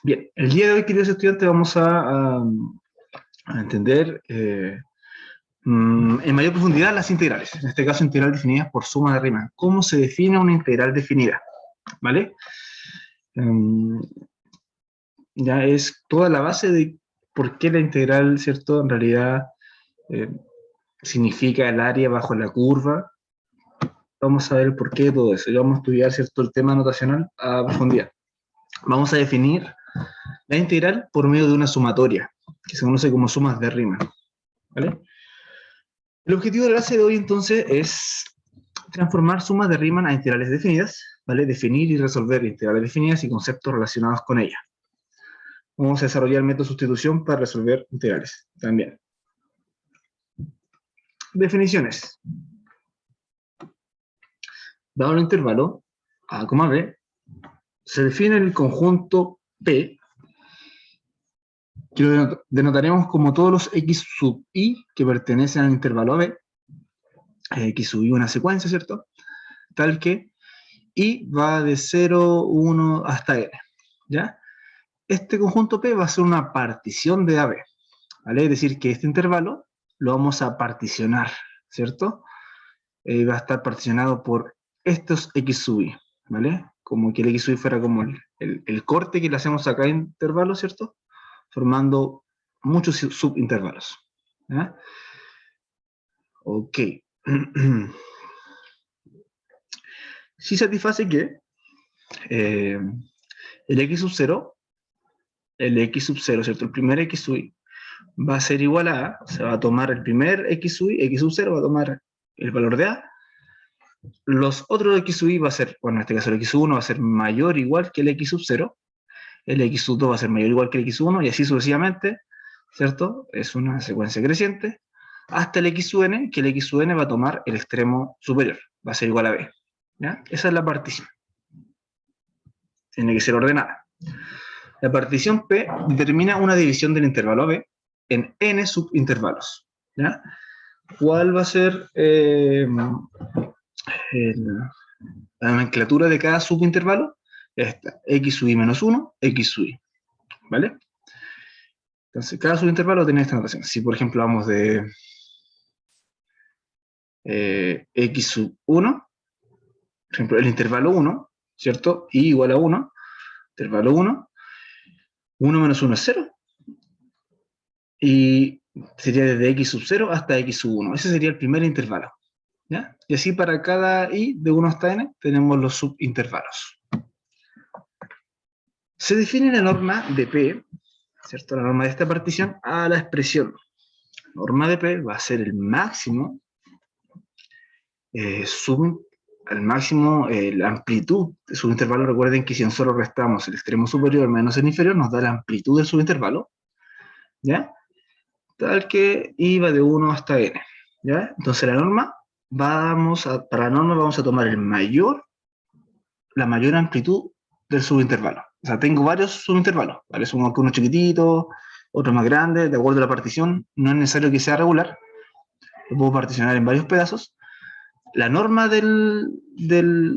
Bien, el día de hoy, queridos estudiantes, vamos a entender en mayor profundidad las integrales. En este caso, integral definidas por suma de Riemann. ¿Cómo se define una integral definida? ¿Vale? Ya es toda la base de por qué la integral, ¿cierto? En realidad significa el área bajo la curva. Vamos a ver el porqué de todo eso. Y vamos a estudiar, ¿cierto?, el tema notacional a profundidad. Vamos a definir la integral por medio de una sumatoria, que se conoce como sumas de Riemann. ¿Vale? El objetivo de la clase de hoy, entonces, es transformar sumas de Riemann a integrales definidas, ¿vale? Definir y resolver integrales definidas y conceptos relacionados con ellas. Vamos a desarrollar el método de sustitución para resolver integrales también. Definiciones. Dado el intervalo A, B, se define el conjunto P, que lo denotaremos como todos los x sub i que pertenecen al intervalo AB, x sub i una secuencia, ¿cierto? Tal que i va de 0, 1 hasta n, ¿ya? Este conjunto P va a ser una partición de AB, ¿vale? Es decir, que este intervalo lo vamos a particionar, ¿cierto? Va a estar particionado por estos x sub i, ¿vale? Como que el x sub i fuera como el corte que le hacemos a cada intervalo, ¿cierto? Formando muchos subintervalos, ¿ya? Ok. Si satisface que el x sub 0, ¿cierto? El primer x sub i va a ser igual a, o sea, va a tomar el primer x sub 0 va a tomar el valor de a. Los otros x sub i va a ser, bueno, en este caso el x sub 1 va a ser mayor o igual que el x sub 0, el x sub 2 va a ser mayor o igual que el x sub 1, y así sucesivamente, ¿cierto? Es una secuencia creciente, hasta el x sub n, que el x sub n va a tomar el extremo superior, va a ser igual a b, ¿ya? Esa es la partición. Tiene que ser ordenada. La partición P determina una división del intervalo AB en n subintervalos, ¿ya? ¿Cuál va a ser la nomenclatura de cada subintervalo? Esta, x sub i menos 1, x sub i, ¿vale? Entonces, cada subintervalo tiene esta notación. Si, por ejemplo, vamos de x sub 1, por ejemplo, el intervalo 1, ¿cierto? I igual a 1, intervalo 1, 1 menos 1 es 0, y sería desde x sub 0 hasta x sub 1. Ese sería el primer intervalo, ¿ya? Y así para cada i de 1 hasta n tenemos los subintervalos. Se define la norma de P, ¿cierto? La norma de esta partición a la expresión. La norma de P va a ser el máximo, la amplitud del subintervalo. Recuerden que si nosotros restamos el extremo superior menos el inferior, nos da la amplitud del subintervalo, ¿ya? Tal que i va de 1 hasta n, ¿ya? Entonces para la norma vamos a tomar la mayor amplitud del subintervalo. O sea, tengo varios subintervalos, ¿vale? Son unos chiquititos, otros más grandes, de acuerdo a la partición. No es necesario que sea regular, lo puedo particionar en varios pedazos. La norma de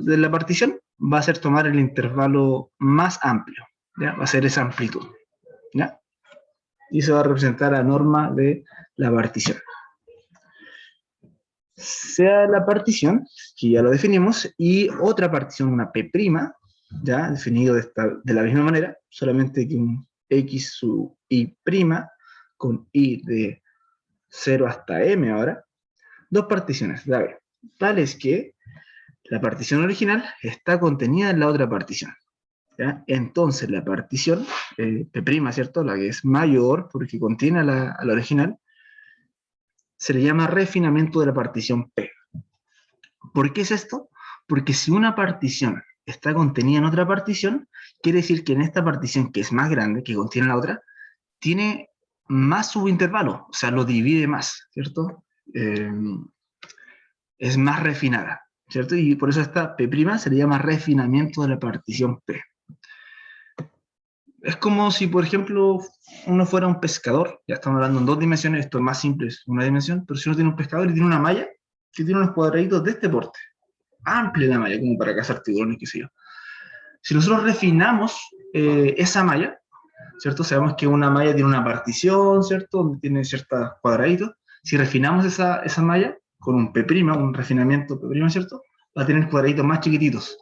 la partición va a ser tomar el intervalo más amplio, ¿ya? Va a ser esa amplitud, ¿ya? Y se va a representar la norma de la partición. Sea la partición, que ya lo definimos, y otra partición, una P', ya definido de la misma manera, solamente que un x sub i' con i de 0 hasta m ahora, dos particiones, tales que la partición original está contenida en la otra partición, ¿ya? Entonces la partición P', ¿cierto? La que es mayor porque contiene a la original, se le llama refinamiento de la partición P. ¿Por qué es esto? Porque si una partición está contenida en otra partición, quiere decir que en esta partición, que es más grande, que contiene la otra, tiene más subintervalos, o sea, lo divide más, ¿cierto? Es más refinada, ¿cierto? Y por eso esta P' se le llama refinamiento de la partición P. Es como si, por ejemplo, uno fuera un pescador, ya estamos hablando en dos dimensiones, esto es más simple, es una dimensión, pero si uno tiene un pescador y tiene una malla que tiene unos cuadraditos de este porte, amplia la malla, como para cazar tiburones, qué sé yo. Si nosotros refinamos esa malla, ¿cierto? Sabemos que una malla tiene una partición, ¿cierto? Donde tiene ciertos cuadraditos. Si refinamos esa malla con un P', un refinamiento P', ¿cierto? Va a tener cuadraditos más chiquititos.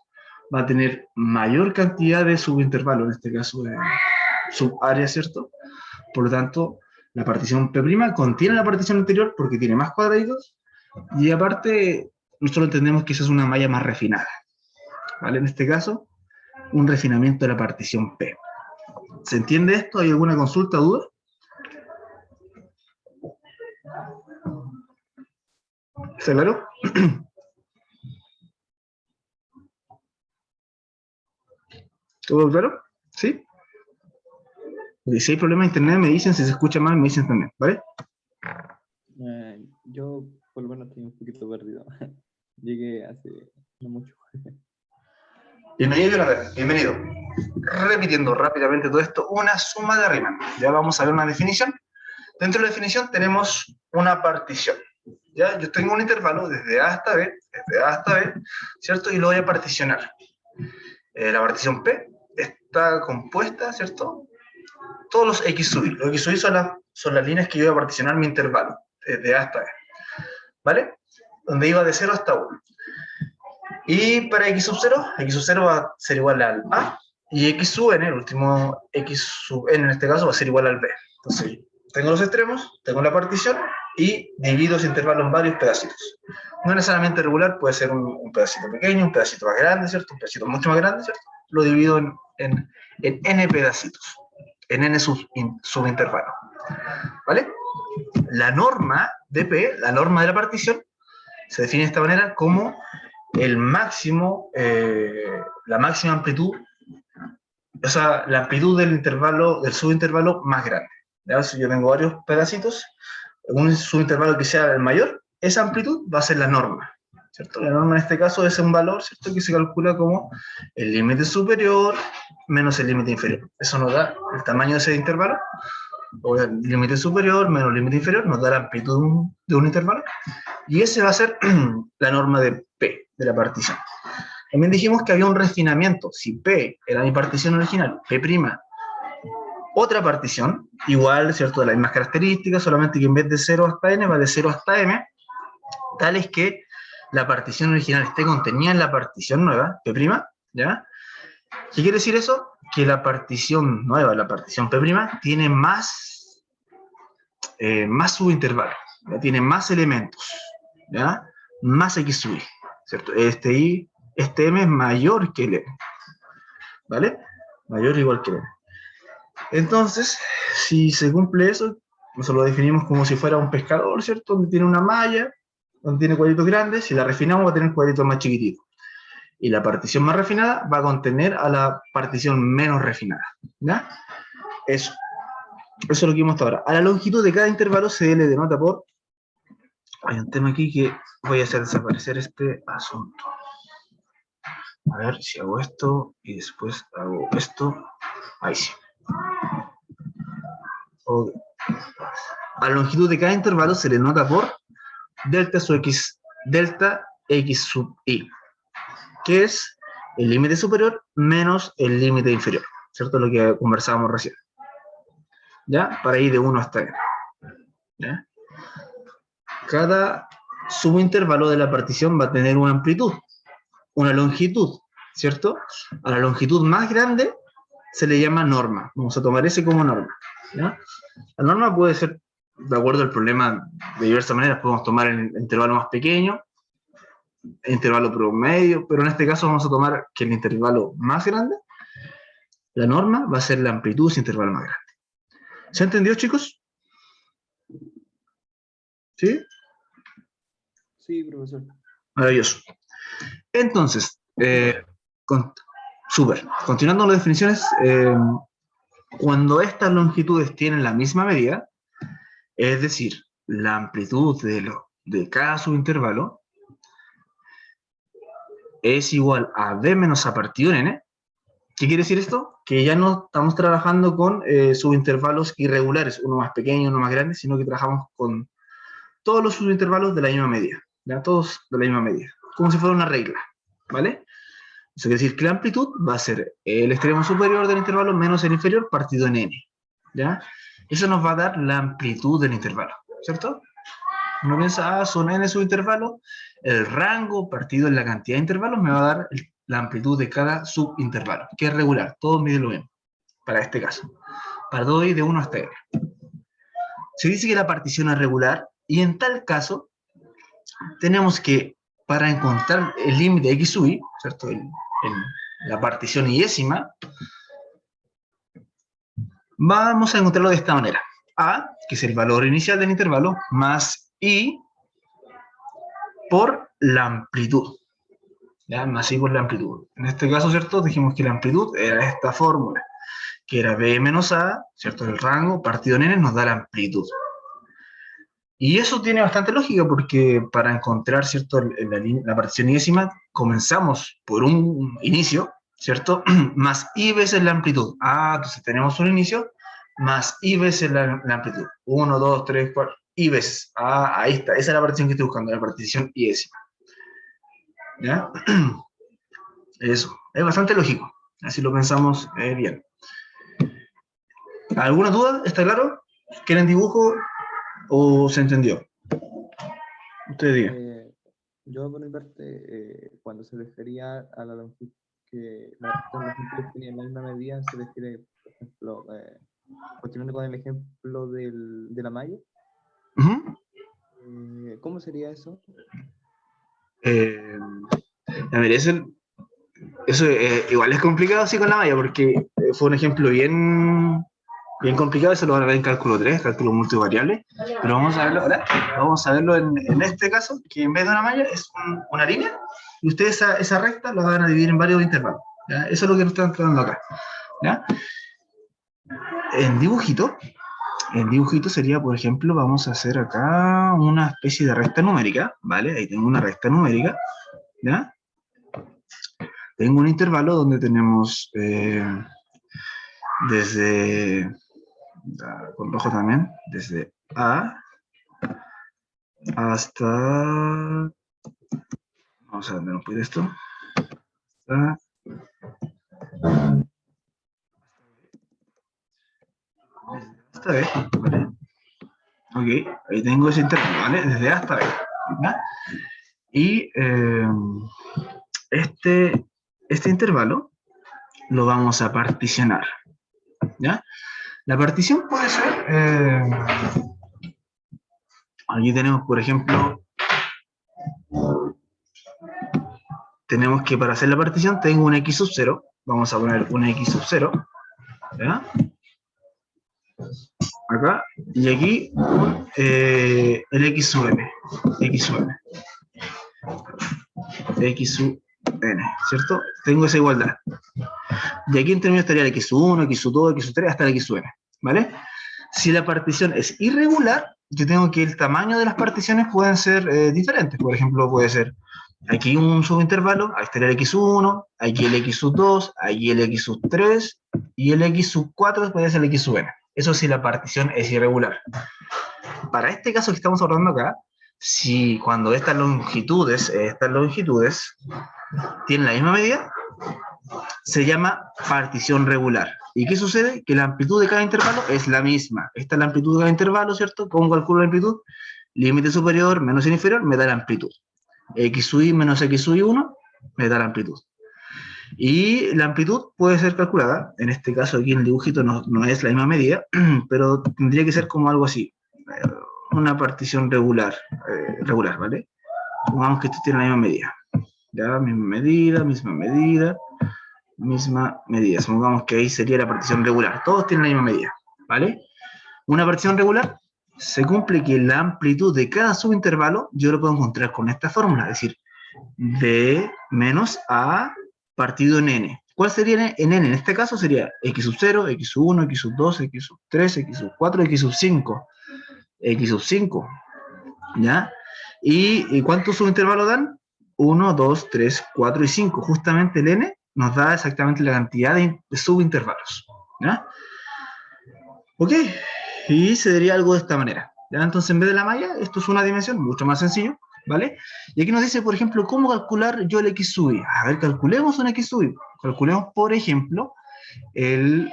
Va a tener mayor cantidad de subintervalos, en este caso de subárea, ¿cierto? Por lo tanto, la partición P' contiene la partición anterior porque tiene más cuadraditos y aparte nosotros entendemos que esa es una malla más refinada, ¿vale? En este caso, un refinamiento de la partición P. ¿Se entiende esto? ¿Hay alguna consulta o duda? ¿Está claro? ¿Todo claro? ¿Sí? Y si hay problemas de internet me dicen, si se escucha mal me dicen también, ¿vale? Yo por lo menos estoy un poquito perdido. Llegué hace no mucho. Bienvenido, Jonathan. Bienvenido. Repitiendo rápidamente todo esto, una suma de Riemann. Ya vamos a ver una definición. Dentro de la definición tenemos una partición. ¿Ya? Yo tengo un intervalo desde A hasta B, ¿cierto? Y lo voy a particionar. La partición P está compuesta, ¿cierto? Todos los X sub I. Los X sub I son las líneas que yo voy a particionar mi intervalo, desde A hasta B. ¿Vale? Donde iba de 0 hasta 1. Y para X sub 0 va a ser igual al A, y X sub n, el último X sub n en este caso, va a ser igual al B. Entonces, tengo los extremos, tengo la partición, y divido ese intervalo en varios pedacitos. No necesariamente regular, puede ser un pedacito pequeño, un pedacito más grande, ¿cierto? Un pedacito mucho más grande, ¿cierto? Lo divido en n pedacitos, en n subintervalos, ¿vale? La norma de P, la norma de la partición, se define de esta manera como el máximo, la máxima amplitud, o sea, la amplitud del intervalo, del subintervalo más grande. ¿Ya? Si yo tengo varios pedacitos, un subintervalo que sea el mayor, esa amplitud va a ser la norma, ¿cierto? La norma en este caso es un valor, ¿cierto?, que se calcula como el límite superior menos el límite inferior. Eso nos da el tamaño de ese intervalo, o el límite superior menos el límite inferior, nos da la amplitud de un intervalo, y ese va a ser la norma de P, de la partición. También dijimos que había un refinamiento. Si P era mi partición original, P', otra partición, igual, ¿cierto?, de las mismas características, solamente que en vez de 0 hasta n va de 0 hasta m, tal es que la partición original esté contenida en la partición nueva, P', ¿ya? ¿Qué quiere decir eso? Que la partición nueva, la partición P', tiene más subintervalos, ¿ya? Tiene más elementos, ¿ya? Más X sub I, ¿cierto? Este M es mayor que el M, ¿vale? Mayor o igual que el M. Entonces, si se cumple eso, nosotros lo definimos como si fuera un pescador, ¿cierto? Donde tiene una malla, donde tiene cuadritos grandes, si la refinamos va a tener cuadritos más chiquititos. Y la partición más refinada va a contener a la partición menos refinada, ¿ya? Eso es lo que vimos hasta ahora. A la longitud de cada intervalo se le denota por... Hay un tema aquí que voy a hacer desaparecer este asunto. A ver si hago esto y después hago esto. Ahí sí. Okay. A la longitud de cada intervalo se le nota por delta x sub i, que es el límite superior menos el límite inferior, ¿cierto? Lo que conversábamos recién. ¿Ya? Para ir de 1 hasta n. ¿Ya? Cada subintervalo de la partición va a tener una amplitud, una longitud, ¿cierto? A la longitud más grande se le llama norma. Vamos a tomar ese como norma, ¿ya? La norma puede ser, de acuerdo al problema, de diversas maneras. Podemos tomar el intervalo más pequeño, el intervalo promedio, pero en este caso vamos a tomar que el intervalo más grande, la norma va a ser la amplitud de ese intervalo más grande. ¿Se entendió, chicos? ¿Sí? Sí, profesor. Maravilloso. Entonces, súper. Continuando las definiciones, cuando estas longitudes tienen la misma medida, es decir, la amplitud de cada subintervalo es igual a b menos a partido en n. ¿Qué quiere decir esto? Que ya no estamos trabajando con subintervalos irregulares, uno más pequeño, uno más grande, sino que trabajamos con todos los subintervalos de la misma medida, ¿ya? Todos de la misma medida, como si fuera una regla, ¿vale? Eso quiere decir que la amplitud va a ser el extremo superior del intervalo menos el inferior partido en n, ¿ya? Eso nos va a dar la amplitud del intervalo, ¿cierto? Uno piensa, son n subintervalos, el rango partido en la cantidad de intervalos me va a dar la amplitud de cada subintervalo, que es regular, todos miden lo mismo, para este caso. Para todo y de 1 hasta n. Se dice que la partición es regular, y en tal caso, tenemos que, para encontrar el límite de x sub i, ¿cierto? La partición iésima, vamos a encontrarlo de esta manera. A, que es el valor inicial del intervalo, más i por la amplitud. ¿Ya? Más i por la amplitud. En este caso, ¿cierto? Dijimos que la amplitud era esta fórmula, que era b menos a, ¿cierto? El rango partido en n nos da la amplitud. Y eso tiene bastante lógica, porque para encontrar, ¿cierto? La partición iésima, comenzamos por un inicio, ¿cierto? Más i veces la amplitud. Ah, entonces tenemos un inicio, más i veces la amplitud. 1, 2, 3, 4, i veces. Ah, ahí está. Esa es la partición que estoy buscando, la partición iésima. ¿Ya? Eso. Es bastante lógico. Así lo pensamos bien. ¿Alguna duda? ¿Está claro? ¿Quieren dibujo o se entendió? Usted diga. Yo, por mi parte, cuando se refería a la longitud, que la longitud tenía la misma medida, se refiere, por ejemplo, continuando con el ejemplo de la malla. ¿Cómo sería eso? A ver, eso igual es complicado así con la malla, porque fue un ejemplo bien complicado. Eso lo van a ver en cálculo 3, cálculo multivariable, pero vamos a verlo ahora. Vamos a verlo en este caso, que en vez de una malla es una línea, y ustedes esa recta la van a dividir en varios intervalos, ¿ya? Eso es lo que nos están tratando acá, ¿ya? En dibujito sería, por ejemplo, vamos a hacer acá una especie de recta numérica, ¿vale? Ahí tengo una recta numérica, ¿ya? Tengo un intervalo donde tenemos desde, con rojo también, desde A hasta, vamos a ver dónde nos puede esto, hasta B, ¿vale? Ok, ahí tengo ese intervalo, ¿vale? Desde A hasta B, ¿ya? Y este intervalo lo vamos a particionar, ¿ya? La partición puede ser, aquí tenemos, por ejemplo, tenemos que para hacer la partición tengo un x sub 0, vamos a poner un x sub 0, ¿ya? Acá, y aquí el x sub n, x sub n, ¿cierto? Tengo esa igualdad. Y aquí en términos estaría el x sub 1, x sub 2, x sub 3, hasta el x sub n, ¿vale? Si la partición es irregular, yo tengo que el tamaño de las particiones pueden ser diferentes. Por ejemplo, puede ser aquí un subintervalo, ahí estaría el x sub 1, aquí el x sub 2, aquí el x sub 3, y el x sub 4 puede ser el x sub n. Eso si la partición es irregular. Para este caso que estamos hablando acá, si cuando estas longitudes tienen la misma medida, se llama partición regular. ¿Y qué sucede? Que la amplitud de cada intervalo es la misma. Esta es la amplitud de cada intervalo, ¿cierto? ¿Cómo calculo la amplitud? Límite superior menos el inferior me da la amplitud. X sub i menos x sub i1 me da la amplitud. Y la amplitud puede ser calculada, en este caso aquí en el dibujito no es la misma medida, pero tendría que ser como algo así, una partición regular, ¿vale? Supongamos que esto tiene la misma medida, ya, misma medida, supongamos que ahí sería la partición regular, todos tienen la misma medida, ¿vale? Una partición regular se cumple que la amplitud de cada subintervalo yo lo puedo encontrar con esta fórmula, es decir, b menos a partido en n. ¿Cuál sería en n? En este caso sería x sub 0, x sub 1, x sub 2, x sub 3, x sub 4, x sub 5. X sub 5. ¿Ya? ¿Y cuántos subintervalos dan? 1, 2, 3, 4 y 5. Justamente el n nos da exactamente la cantidad de subintervalos. ¿Ya? Ok. Y se daría algo de esta manera. ¿Ya? Entonces, en vez de la malla, esto es una dimensión mucho más sencillo. ¿vale? Y aquí nos dice, por ejemplo, ¿cómo calcular yo el x sub i? A ver, calculemos un x sub i. Calculemos, por ejemplo, el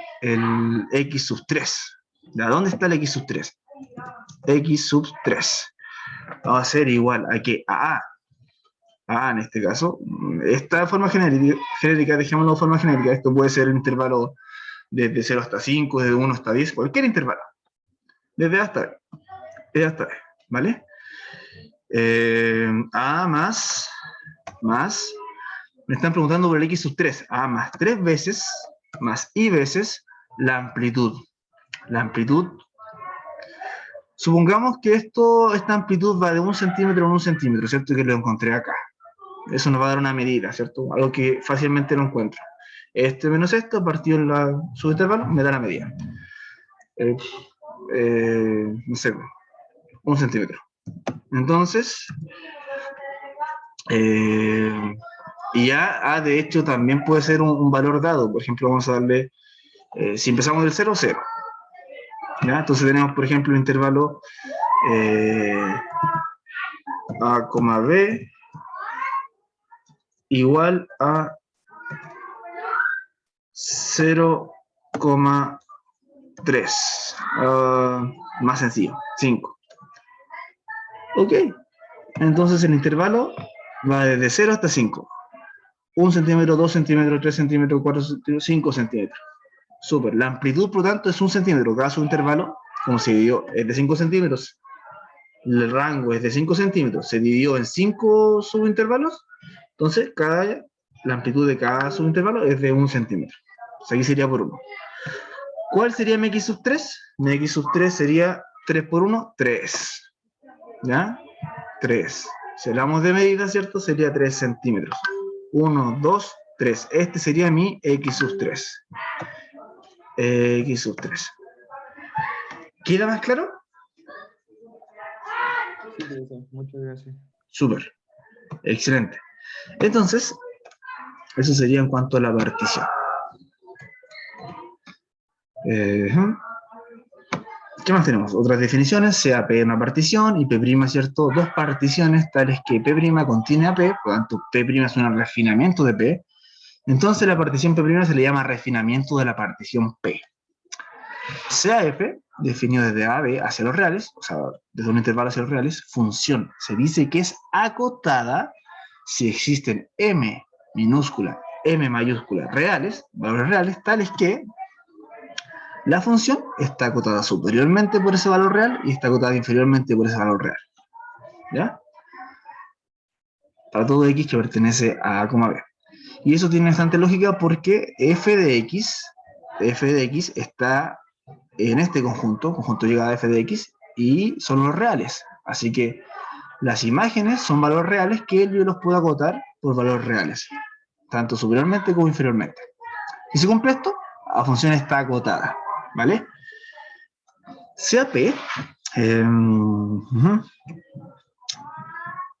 x sub 3. ¿De dónde está el x sub 3? X sub 3 va a ser igual a que a en este caso, esta forma genérica, dejémoslo de forma genérica, esto puede ser el intervalo desde 0 hasta 5, desde 1 hasta 10, cualquier intervalo, desde hasta B, ¿vale? A más, me están preguntando por el x sub 3, a más 3 veces, más i veces la amplitud. La amplitud, supongamos que esta amplitud va de 1 centímetro a 1 centímetro, ¿cierto? Que lo encontré acá. Eso nos va a dar una medida, ¿cierto? Algo que fácilmente lo encuentro. Este menos esto, partido en la subintervalo, me da la medida. No sé, 1 centímetro. Entonces, y ya A de hecho también puede ser un valor dado. Por ejemplo, vamos a darle, si empezamos del 0, 0. ¿Ya? Entonces tenemos, por ejemplo, el intervalo A, B igual a 0,3. Más sencillo, 5. Ok, entonces el intervalo va desde 0 hasta 5. 1 centímetro, 2 centímetros, 3 centímetros, 4 centímetros, 5 centímetros. Súper. La amplitud, por lo tanto, es 1 centímetro. Cada subintervalo, como se dividió, es de 5 centímetros. El rango es de 5 centímetros. Se dividió en 5 subintervalos. Entonces, la amplitud de cada subintervalo es de 1 centímetro. O sea, aquí sería por 1. ¿Cuál sería mi x sub 3? Mi x sub 3 sería 3 por 1, 3. ¿Ya? 3. Si hablamos de medida, ¿cierto? Sería 3 centímetros. 1, 2, 3. Este sería mi x sub 3. X sub 3. ¿Queda más claro? Sí, muchas gracias. Súper. Excelente. Entonces, eso sería en cuanto a la partición. ¿Qué más tenemos? Otras definiciones, sea P una partición y P', ¿cierto? Dos particiones tales que P' contiene a P, por lo tanto P' es un refinamiento de P. Entonces la partición P' se le llama refinamiento de la partición P. Sea F, definido desde A a B hacia los reales, o sea, desde un intervalo hacia los reales, función. Se dice que es acotada si existen M minúscula, M mayúscula reales, valores reales, tales que la función está acotada superiormente por ese valor real y está acotada inferiormente por ese valor real. ¿Ya? Para todo x que pertenece a A, B. Y eso tiene bastante lógica porque f de x está en este conjunto llegada a f de x, y son los reales. Así que las imágenes son valores reales que yo los puedo acotar por valores reales, tanto superiormente como inferiormente. Y si cumple esto, la función está acotada, ¿vale? Sea P,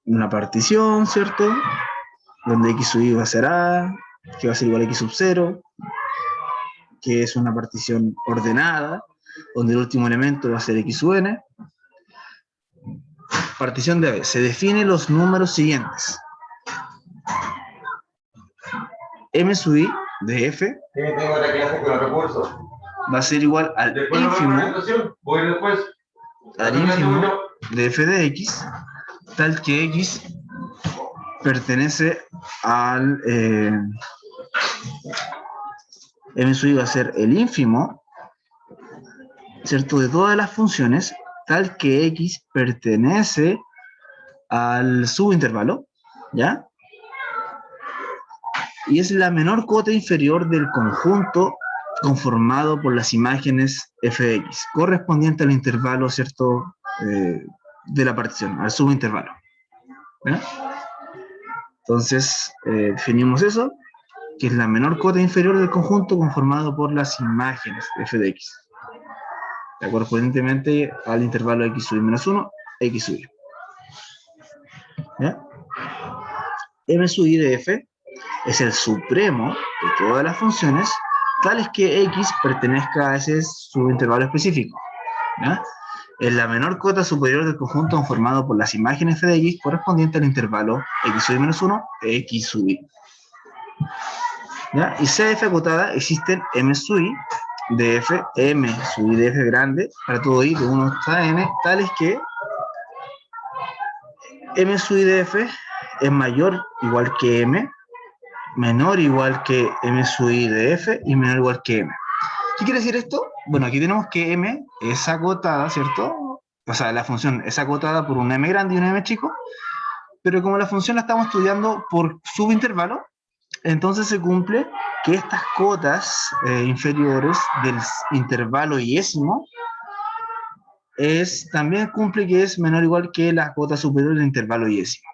una partición, ¿cierto? Donde x sub i va a ser A, que va a ser igual a x sub 0, que es una partición ordenada, donde el último elemento va a ser x sub n. Partición de A, se definen los números siguientes. M sub i de f va a ser igual al ínfimo de f de x, tal que x pertenece al M sub i va a ser el ínfimo, ¿cierto?, de todas las funciones, tal que x pertenece al subintervalo, ¿ya? Y es la menor cuota inferior del conjunto conformado por las imágenes f de x, correspondiente al intervalo, ¿cierto?, de la partición, al subintervalo. ¿Ya? Entonces, definimos eso, que es la menor cuota inferior del conjunto conformado por las imágenes f de x, correspondientemente al intervalo x sub i menos 1, x sub i. ¿Ya? M sub i de f es el supremo de todas las funciones, tales que x pertenezca a ese subintervalo específico. ¿Ya? es la menor cota superior del conjunto conformado por las imágenes f de x correspondiente al intervalo x sub i menos 1, x sub i. ¿Ya? Y C de f acotada existen m sub i de f, m sub i de f grande, para todo i de 1 hasta n, tales que m sub i de f es mayor o igual que m, menor o igual que m sub i de f y menor o igual que m. ¿Qué quiere decir esto? Bueno, aquí tenemos que m es acotada, ¿cierto? O sea, la función es acotada por un m grande y un m chico, pero como la función la estamos estudiando por subintervalo, entonces se cumple que estas cotas inferiores del intervalo yésimo también cumple que es menor o igual que la cota superior del intervalo yésimo,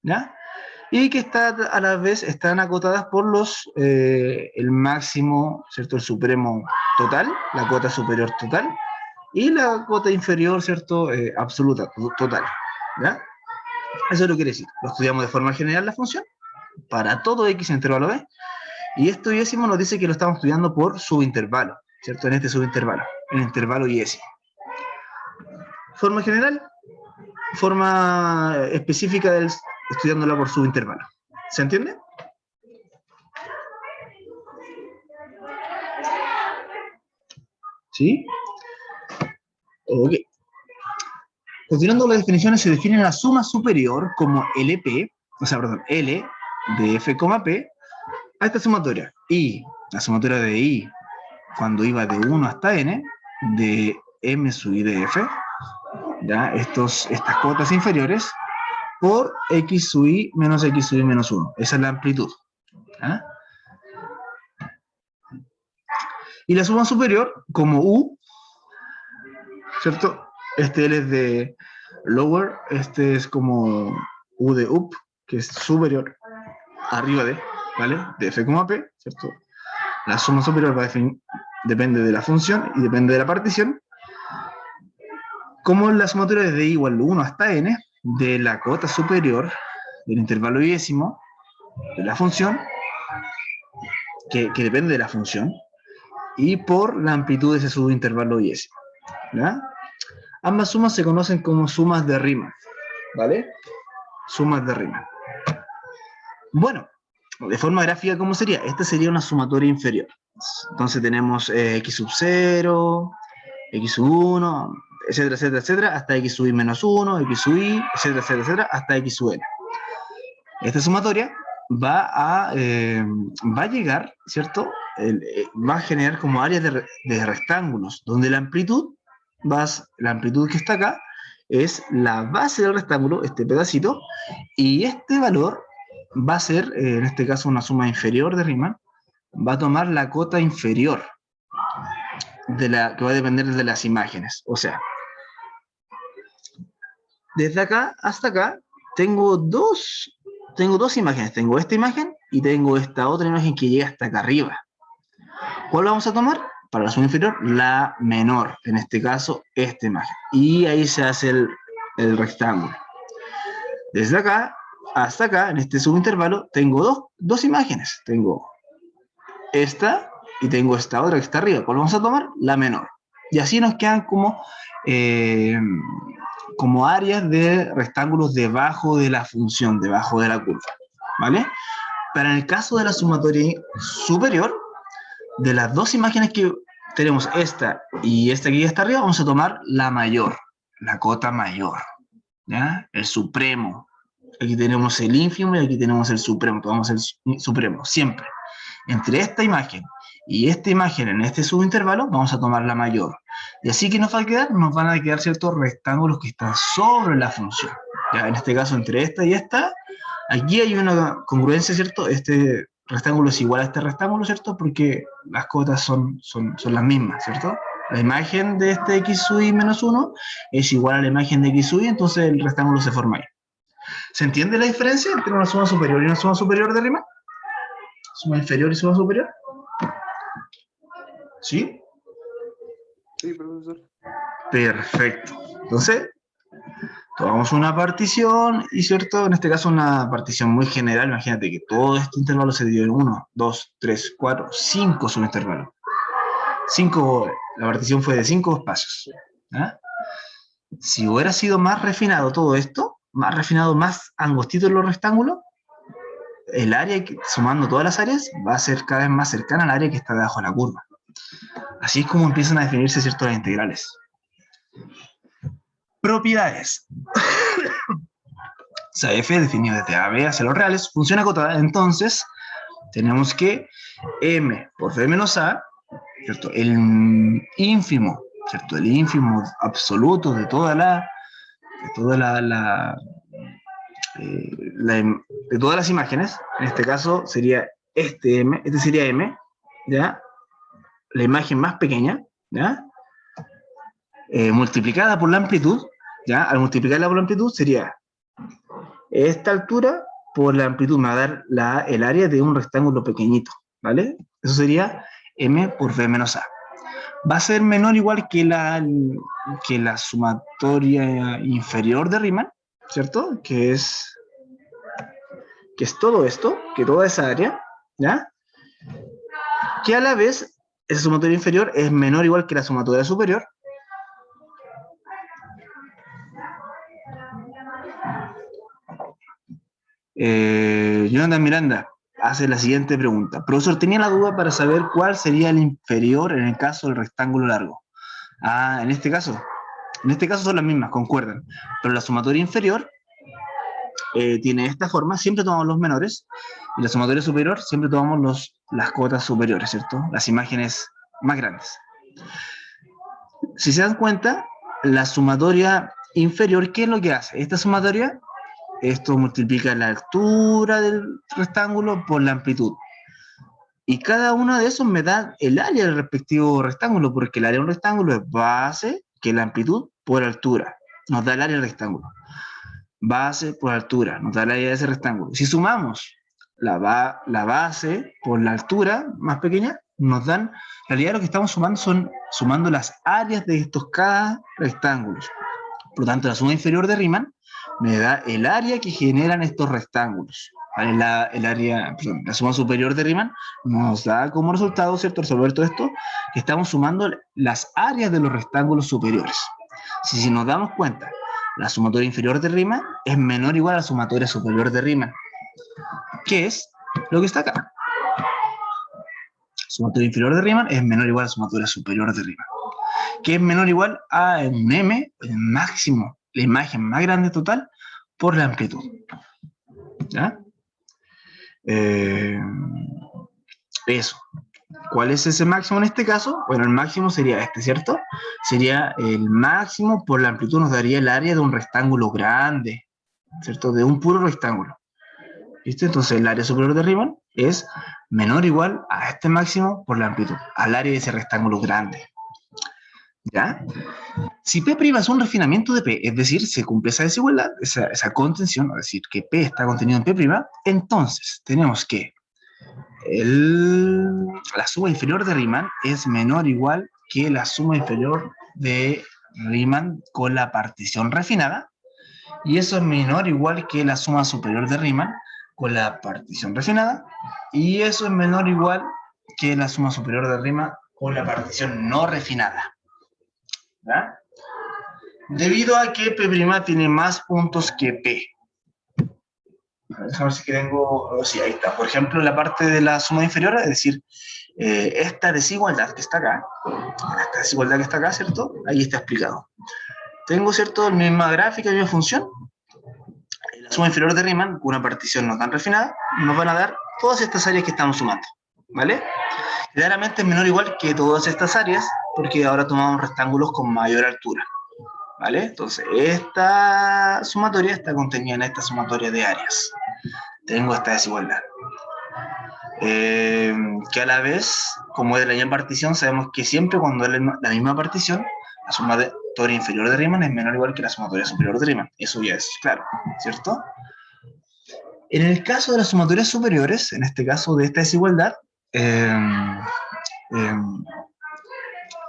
¿ya? Y que a la vez están acotadas por el máximo, ¿cierto? El supremo total, la cota superior total, y la cota inferior, ¿cierto? Absoluta, total, ¿ya? Eso lo quiere decir. Lo estudiamos de forma general la función, para todo x en intervalo b, y esto yésimo nos dice que lo estamos estudiando por subintervalo, ¿cierto? En este subintervalo, en el intervalo yésimo. Forma general, forma específica estudiándola por subintervalo. ¿Se entiende? ¿Sí? Ok. Continuando las definiciones, se define la suma superior como LP, o sea, perdón, L de f, P, a esta sumatoria. Y la sumatoria de I, cuando iba de 1 hasta n, de m sub i de f, ¿ya? Estas cuotas inferiores, por x sub i menos x sub i menos 1. Esa es la amplitud. ¿Ya? Y la suma superior, como U, ¿cierto? Este L es de lower, este es como U de up, que es superior, arriba de, ¿vale? De f, P, ¿cierto? La suma superior depende de la función y depende de la partición. Como la sumatoria es de I igual de 1 hasta n, de la cota superior del intervalo yésimo de la función, que depende de la función, y por la amplitud de ese subintervalo yésimo. ¿Ya? Ambas sumas se conocen como sumas de Riemann, ¿vale? Sumas de Riemann. Bueno, de forma gráfica, ¿cómo sería? Esta sería una sumatoria inferior. Entonces tenemos x sub 0, x sub 1, etcétera, etcétera, etcétera, hasta x sub i menos 1, x sub i, etcétera, etcétera, etcétera, hasta x sub n. Esta sumatoria va a llegar, ¿cierto? Va a generar como áreas de rectángulos, donde la amplitud que está acá es la base del rectángulo, este pedacito, y este valor va a ser, en este caso, una suma inferior de Riemann, va a tomar la cota inferior, que va a depender de las imágenes. O sea, desde acá hasta acá tengo dos imágenes. Tengo esta imagen y tengo esta otra imagen que llega hasta acá arriba. ¿Cuál vamos a tomar? Para la suma inferior, la menor. En este caso, esta imagen. Y ahí se hace el rectángulo. Desde acá hasta acá, en este subintervalo, tengo dos imágenes. Tengo esta y tengo esta otra que está arriba. ¿Cuál vamos a tomar? La menor. Y así nos quedan como áreas de rectángulos debajo de la función, debajo de la curva, ¿vale? Pero en el caso de la sumatoria superior, de las dos imágenes que tenemos, esta y esta que ya está arriba, vamos a tomar la mayor, la cota mayor, ¿ya? El supremo. Aquí tenemos el ínfimo y aquí tenemos el supremo, tomamos el supremo, siempre. Entre esta imagen y esta imagen en este subintervalo, vamos a tomar la mayor. Y así que nos va a quedar, nos van a quedar ciertos rectángulos que están sobre la función. ¿Ya? En este caso, entre esta y esta, aquí hay una congruencia, ¿cierto? Este rectángulo es igual a este rectángulo, ¿cierto? Porque las cotas son las mismas, ¿cierto? La imagen de este x sub i menos 1 es igual a la imagen de x sub i, entonces el rectángulo se forma ahí. ¿Se entiende la diferencia entre una suma superior y una suma superior de Riemann? ¿Suma inferior y suma superior? ¿Sí? Sí, profesor. Perfecto. Entonces, tomamos una partición y, ¿cierto? En este caso una partición muy general. Imagínate que todo este intervalo se divide en 1, 2, 3, 4, 5 subintervalos. La partición fue de 5 espacios. ¿Ah? Si hubiera sido más refinado todo esto, más refinado, más angostito en los rectángulos, el área, sumando todas las áreas, va a ser cada vez más cercana al área que está debajo de la curva. Así es como empiezan a definirse ciertas integrales. Propiedades. O sea, f definido desde a b hacia los reales, función acotada. Entonces, tenemos que m por b menos a, ¿cierto? El ínfimo, ¿cierto? El ínfimo absoluto de toda de todas las imágenes. En este caso sería este sería m, ¿ya? La imagen más pequeña, ¿ya? Multiplicada por la amplitud, ¿ya? Al multiplicarla por la amplitud sería esta altura por la amplitud, me va a dar el área de un rectángulo pequeñito, ¿vale? Eso sería m por b menos a. Va a ser menor o igual que la sumatoria inferior de Riemann, ¿cierto? Que es todo esto, que toda esa área, ¿ya? Que a la vez, esa sumatoria inferior es menor o igual que la sumatoria superior. Jonathan Miranda hace la siguiente pregunta. Profesor, tenía la duda para saber cuál sería el inferior en el caso del rectángulo largo. Ah, en este caso son las mismas, concuerdan. Pero la sumatoria inferior tiene esta forma, siempre tomamos los menores, y la sumatoria superior siempre tomamos las cotas superiores, ¿cierto? Las imágenes más grandes. Si se dan cuenta, la sumatoria inferior, ¿qué es lo que hace? Esta sumatoria, esto multiplica la altura del rectángulo por la amplitud. Y cada uno de esos me da el área del respectivo rectángulo, porque el área de un rectángulo es base, que es la amplitud, por altura. Nos da el área del rectángulo. Base por altura, nos da el área de ese rectángulo. Si sumamos la base por la altura más pequeña, nos dan, en realidad lo que estamos sumando son sumando las áreas de estos cada rectángulos. Por lo tanto, la suma inferior de Riemann me da el área que generan estos rectángulos. ¿Vale? La suma superior de Riemann nos da como resultado, ¿cierto? Resolver todo esto, que estamos sumando las áreas de los rectángulos superiores. Si nos damos cuenta, la sumatoria inferior de Riemann es menor o igual a la sumatoria superior de Riemann, que es lo que está acá. Sumatoria inferior de Riemann es menor o igual a la sumatoria superior de Riemann, que es menor o igual a un m, el máximo, la imagen más grande total, por la amplitud. ¿Ya? Eso. ¿Cuál es ese máximo en este caso? Bueno, el máximo sería este, ¿cierto? Sería el máximo por la amplitud, nos daría el área de un rectángulo grande, ¿cierto? De un puro rectángulo. ¿Viste? Entonces el área superior de Riemann es menor o igual a este máximo por la amplitud, al área de ese rectángulo grande. ¿Ya? Si P' es un refinamiento de P, es decir, se cumple esa desigualdad, esa contención, es decir, que P está contenido en P', entonces tenemos que la suma inferior de Riemann es menor o igual que la suma inferior de Riemann con la partición refinada, y eso es menor o igual que la suma superior de Riemann con la partición refinada, y eso es menor o igual que la suma superior de Riemann con la partición no refinada. ¿Ya? Debido a que P' tiene más puntos que P. Déjame ver si tengo. Sí, ahí está. Por ejemplo, la parte de la suma inferior, es decir, esta desigualdad que está acá, ¿cierto? Ahí está explicado. Tengo, ¿cierto?, la misma gráfica, la misma función. La suma inferior de Riemann, con una partición no tan refinada, nos van a dar todas estas áreas que estamos sumando, ¿vale? Claramente es menor o igual que todas estas áreas, porque ahora tomamos rectángulos con mayor altura, ¿vale? Entonces, esta sumatoria está contenida en esta sumatoria de áreas. Tengo esta desigualdad. Que a la vez, como es de la misma partición, sabemos que siempre cuando es la misma partición, la sumatoria inferior de Riemann es menor o igual que la sumatoria superior de Riemann. Eso ya es claro, ¿cierto? En el caso de las sumatorias superiores, en este caso de esta desigualdad,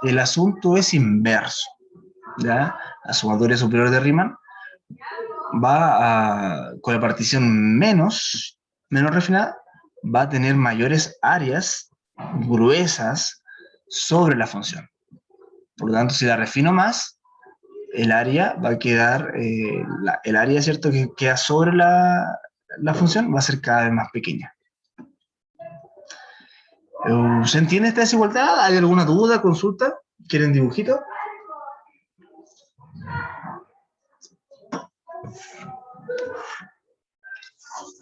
el asunto es inverso, ¿ya? La sumatoria superior de Riemann con la partición menos refinada, va a tener mayores áreas gruesas sobre la función. Por lo tanto, si la refino más, el área va a quedar, el área, ¿cierto?, que queda sobre la función va a ser cada vez más pequeña. ¿Se entiende esta desigualdad? ¿Hay alguna duda, consulta? ¿Quieren dibujito?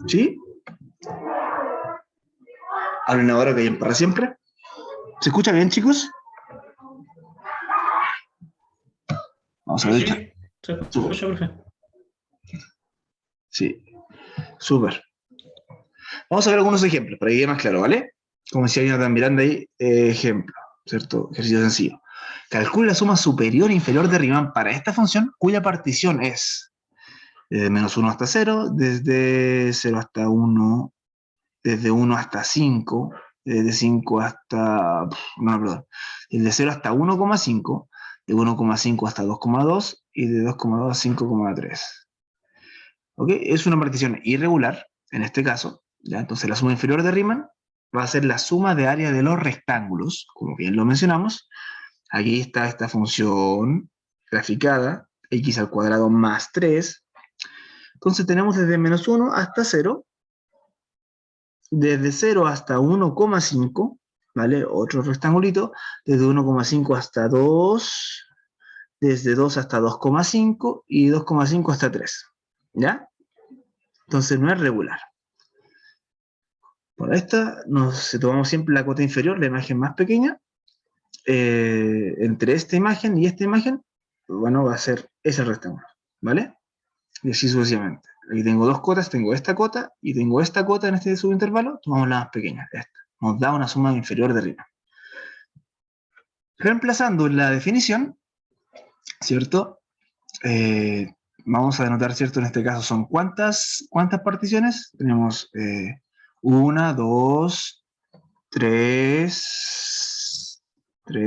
¿Sí? Hablen ahora, que para siempre. ¿Se escucha bien, chicos? Vamos a ver. Sí, se escucha, profe. Sí, súper. Vamos a ver algunos ejemplos para que quede más claro, ¿vale? Como decía Jonathan Miranda ahí, ejemplo, ¿cierto? Ejercicio sencillo. Calcula la suma superior e inferior de Riemann para esta función, cuya partición es desde menos 1 hasta 0, desde 0 hasta 1, desde 1 hasta 5, desde 5 hasta, no, perdón, desde 0 hasta 1,5, de 1,5 hasta 2,2 y de 2,2 a 5,3. ¿Ok? Es una partición irregular, en este caso, ¿ya? Entonces la suma inferior de Riemann va a ser la suma de área de los rectángulos, como bien lo mencionamos. Aquí está esta función graficada, x al cuadrado más 3. Entonces tenemos desde menos 1 hasta 0, desde 0 hasta 1,5, ¿vale? Otro rectangulito, desde 1,5 hasta 2, desde 2 hasta 2,5 y 2,5 hasta 3, ¿ya? Entonces no es regular. Por esta, tomamos siempre la cota inferior, la imagen más pequeña. Entre esta imagen y esta imagen, bueno, va a ser ese rectángulo, ¿vale? Y así sucesivamente. Aquí tengo dos cotas, tengo esta cota y tengo esta cota en este subintervalo, tomamos la más pequeña, esta. Nos da una suma inferior de Riemann. Reemplazando la definición, ¿cierto? Vamos a denotar, ¿cierto? En este caso son ¿cuántas particiones? Tenemos 1, 2, 3,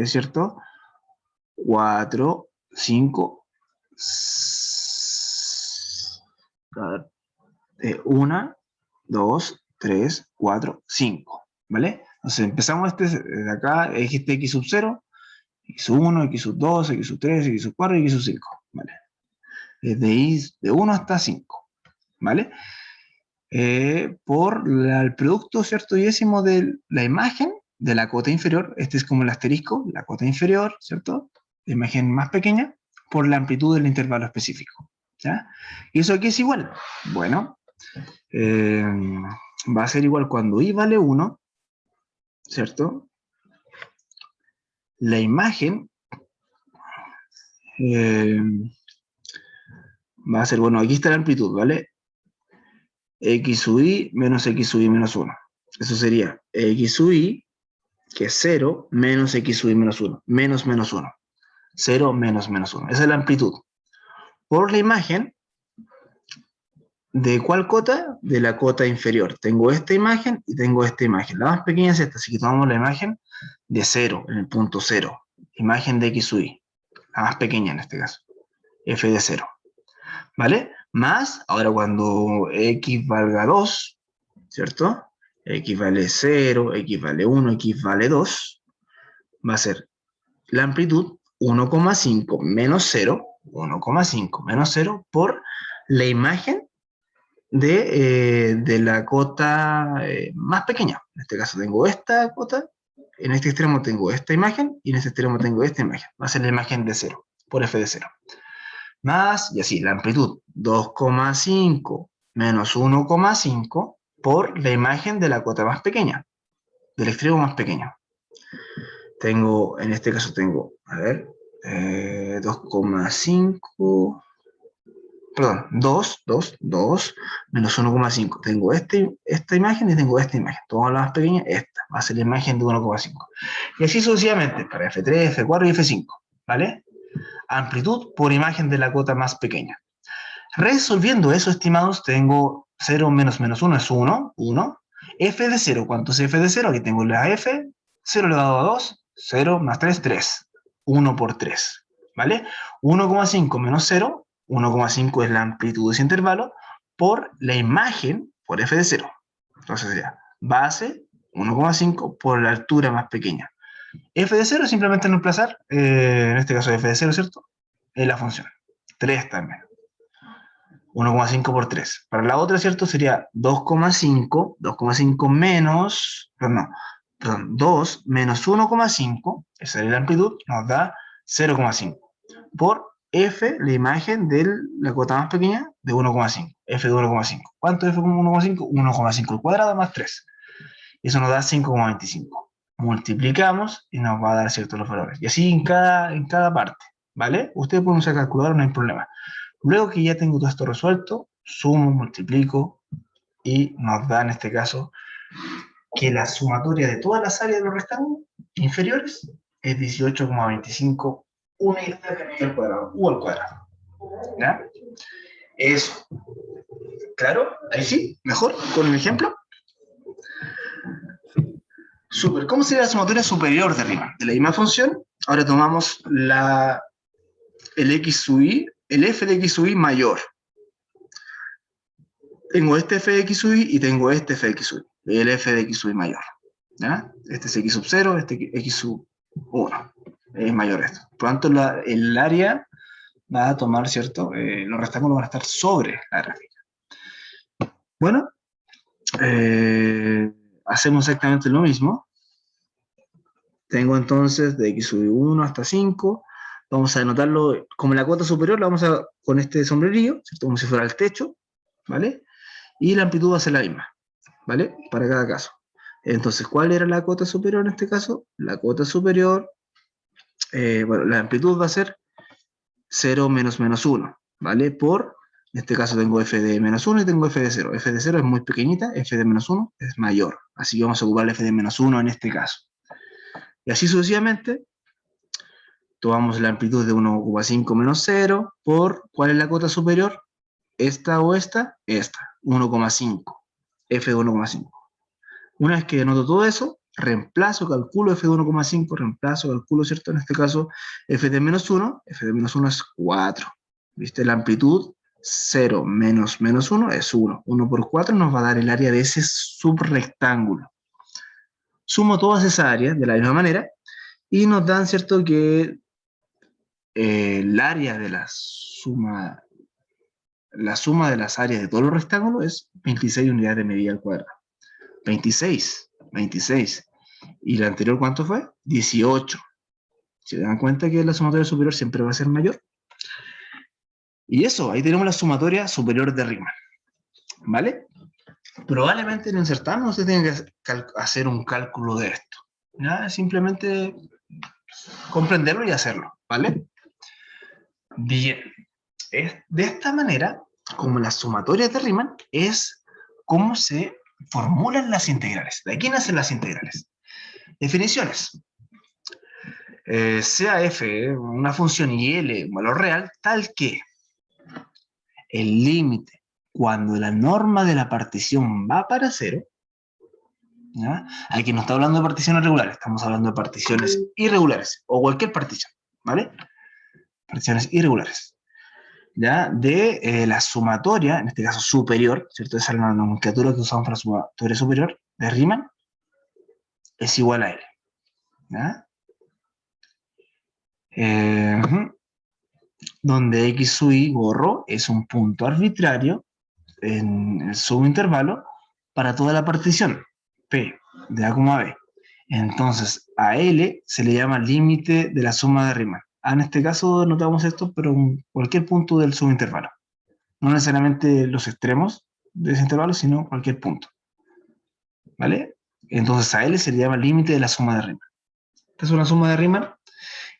¿cierto? 4, 5, 1, 2, 3, 4, 5, ¿vale? Entonces empezamos de acá, dijiste x sub 0, x sub 1, x sub 2, x sub 3, x sub 4 y x sub 5, ¿vale? De 1 hasta 5, ¿vale? Por el producto, ¿cierto? Diésimo de la imagen de la cota inferior, este es como el asterisco, la cota inferior, ¿cierto? La imagen más pequeña, por la amplitud del intervalo específico, ¿ya? ¿Y eso aquí es igual? Bueno, va a ser igual cuando i vale 1, ¿cierto? La imagen va a ser, bueno, aquí está la amplitud, ¿vale? X sub i menos x sub i menos 1. Eso sería x sub i, que es 0, menos x sub i menos 1. Menos 1. 0 menos 1. Esa es la amplitud. Por la imagen, ¿de cuál cota? De la cota inferior. Tengo esta imagen y tengo esta imagen. La más pequeña es esta, así que tomamos la imagen de 0, en el punto 0. Imagen de x sub i. La más pequeña en este caso. F de 0. ¿Vale? Más, ahora cuando x valga 2, ¿cierto? X vale 0, x vale 1, x vale 2, va a ser la amplitud 1,5 menos 0, 1,5 menos 0 por la imagen de la cota más pequeña. En este caso tengo esta cota, en este extremo tengo esta imagen y en este extremo tengo esta imagen. Va a ser la imagen de 0, por f de 0. Más, y así, la amplitud 2,5 menos 1,5 por la imagen de la cota más pequeña, del extremo más pequeño. Tengo, en este caso tengo, a ver, 2,5, perdón, 2 menos 1,5. Tengo esta imagen y tengo esta imagen. Tomamos la más pequeña, esta, va a ser la imagen de 1,5. Y así sucesivamente, para F3, F4 y F5, ¿vale? Amplitud por imagen de la cota más pequeña. Resolviendo eso, estimados, tengo 0 menos 1 es 1, 1. F de 0, ¿cuánto es F de 0? Aquí tengo la F, 0 elevado a 2, 0 más 3, 3. 1 por 3, ¿vale? 1,5 menos 0, 1,5 es la amplitud de ese intervalo, por la imagen, por F de 0. Entonces sería base 1,5 por la altura más pequeña. F de 0 simplemente reemplazar, en este caso F de 0, ¿cierto? es la función. 3 también. 1,5 por 3. Para la otra, ¿cierto? Sería 2,5 menos, perdón, 2 menos 1,5, esa es la amplitud, nos da 0,5. Por f, la imagen de la cota más pequeña, de 1,5. F de 1,5. ¿Cuánto es f de 1,5? 1,5 al cuadrado más 3. Eso nos da 5,25. Multiplicamos y nos va a dar ciertos los valores. Y así en cada parte, ¿vale? Ustedes pueden usar calculadora, no hay problema. Luego que ya tengo todo esto resuelto, sumo, multiplico y nos da en este caso que la sumatoria de todas las áreas de los rectángulos inferiores es 18,25 unidades de medida al cuadrado, u al cuadrado. ¿Ya? Eso. ¿Claro? Ahí sí, mejor, con el ejemplo. Super. ¿Cómo sería la sumatoria superior de Riemann? De la misma función, ahora tomamos el x sub i, el f de x sub i mayor. Tengo este f de x sub i y tengo este f de x sub i, el f de x sub i mayor. ¿Ya? Este es x sub 0, este x sub 1. Es mayor esto. Por lo tanto, el área va a tomar, ¿cierto? Los rectángulos van a estar sobre la gráfica. Bueno, hacemos exactamente lo mismo. Tengo entonces de x sub 1 hasta 5. Vamos a anotarlo como la cuota superior, la vamos a con este sombrerillo, ¿cierto? Como si fuera el techo, ¿vale? Y la amplitud va a ser la misma, ¿vale? Para cada caso. Entonces, ¿cuál era la cuota superior en este caso? La cuota superior, bueno, la amplitud va a ser 0 menos menos 1, ¿vale? En este caso tengo f de menos 1 y tengo f de 0. F de 0 es muy pequeñita, f de menos 1 es mayor. Así que vamos a ocupar el f de menos 1 en este caso. Y así sucesivamente, tomamos la amplitud de 1,5 menos 0 por, ¿cuál es la cuota superior? ¿Esta o esta? Esta, 1,5. F de 1,5. Una vez que anoto todo eso, reemplazo, calculo f de 1,5, reemplazo, calculo, ¿cierto? En este caso, f de menos 1 es 4. ¿Viste? La amplitud, 0 menos menos 1 es 1. 1 por 4 nos va a dar el área de ese subrectángulo. Sumo todas esas áreas de la misma manera y nos dan, ¿cierto? Que el área de la suma de las áreas de todos los rectángulos es 26 unidades de medida al cuadrado. 26. ¿Y la anterior cuánto fue? 18. ¿Se dan cuenta que la sumatoria superior siempre va a ser mayor? Y eso, ahí tenemos la sumatoria superior de Riemann. ¿Vale? Probablemente en el certamen usted tenga que hacer un cálculo de esto. ¿Ya? Simplemente comprenderlo y hacerlo. ¿Vale? Bien. De esta manera, como la sumatoria de Riemann, es cómo se formulan las integrales. ¿De aquí nacen las integrales? Definiciones. Sea f una función y L un valor real, tal que el límite cuando la norma de la partición va para 0, ¿ya? Aquí no está hablando de particiones regulares, estamos hablando de particiones irregulares, o cualquier partición, ¿vale? Particiones irregulares, ¿ya? De la sumatoria, en este caso superior, ¿cierto? Esa es la nomenclatura que usamos para la sumatoria superior de Riemann, es igual a L, ¿ya? Donde x sub i, gorro, es un punto arbitrario en el subintervalo para toda la partición P, de A como a B. Entonces, a L se le llama límite de la suma de Riemann. En este caso notamos esto, pero en cualquier punto del subintervalo. No necesariamente los extremos de ese intervalo, sino cualquier punto. ¿Vale? Entonces, a L se le llama límite de la suma de Riemann. Esta es una suma de Riemann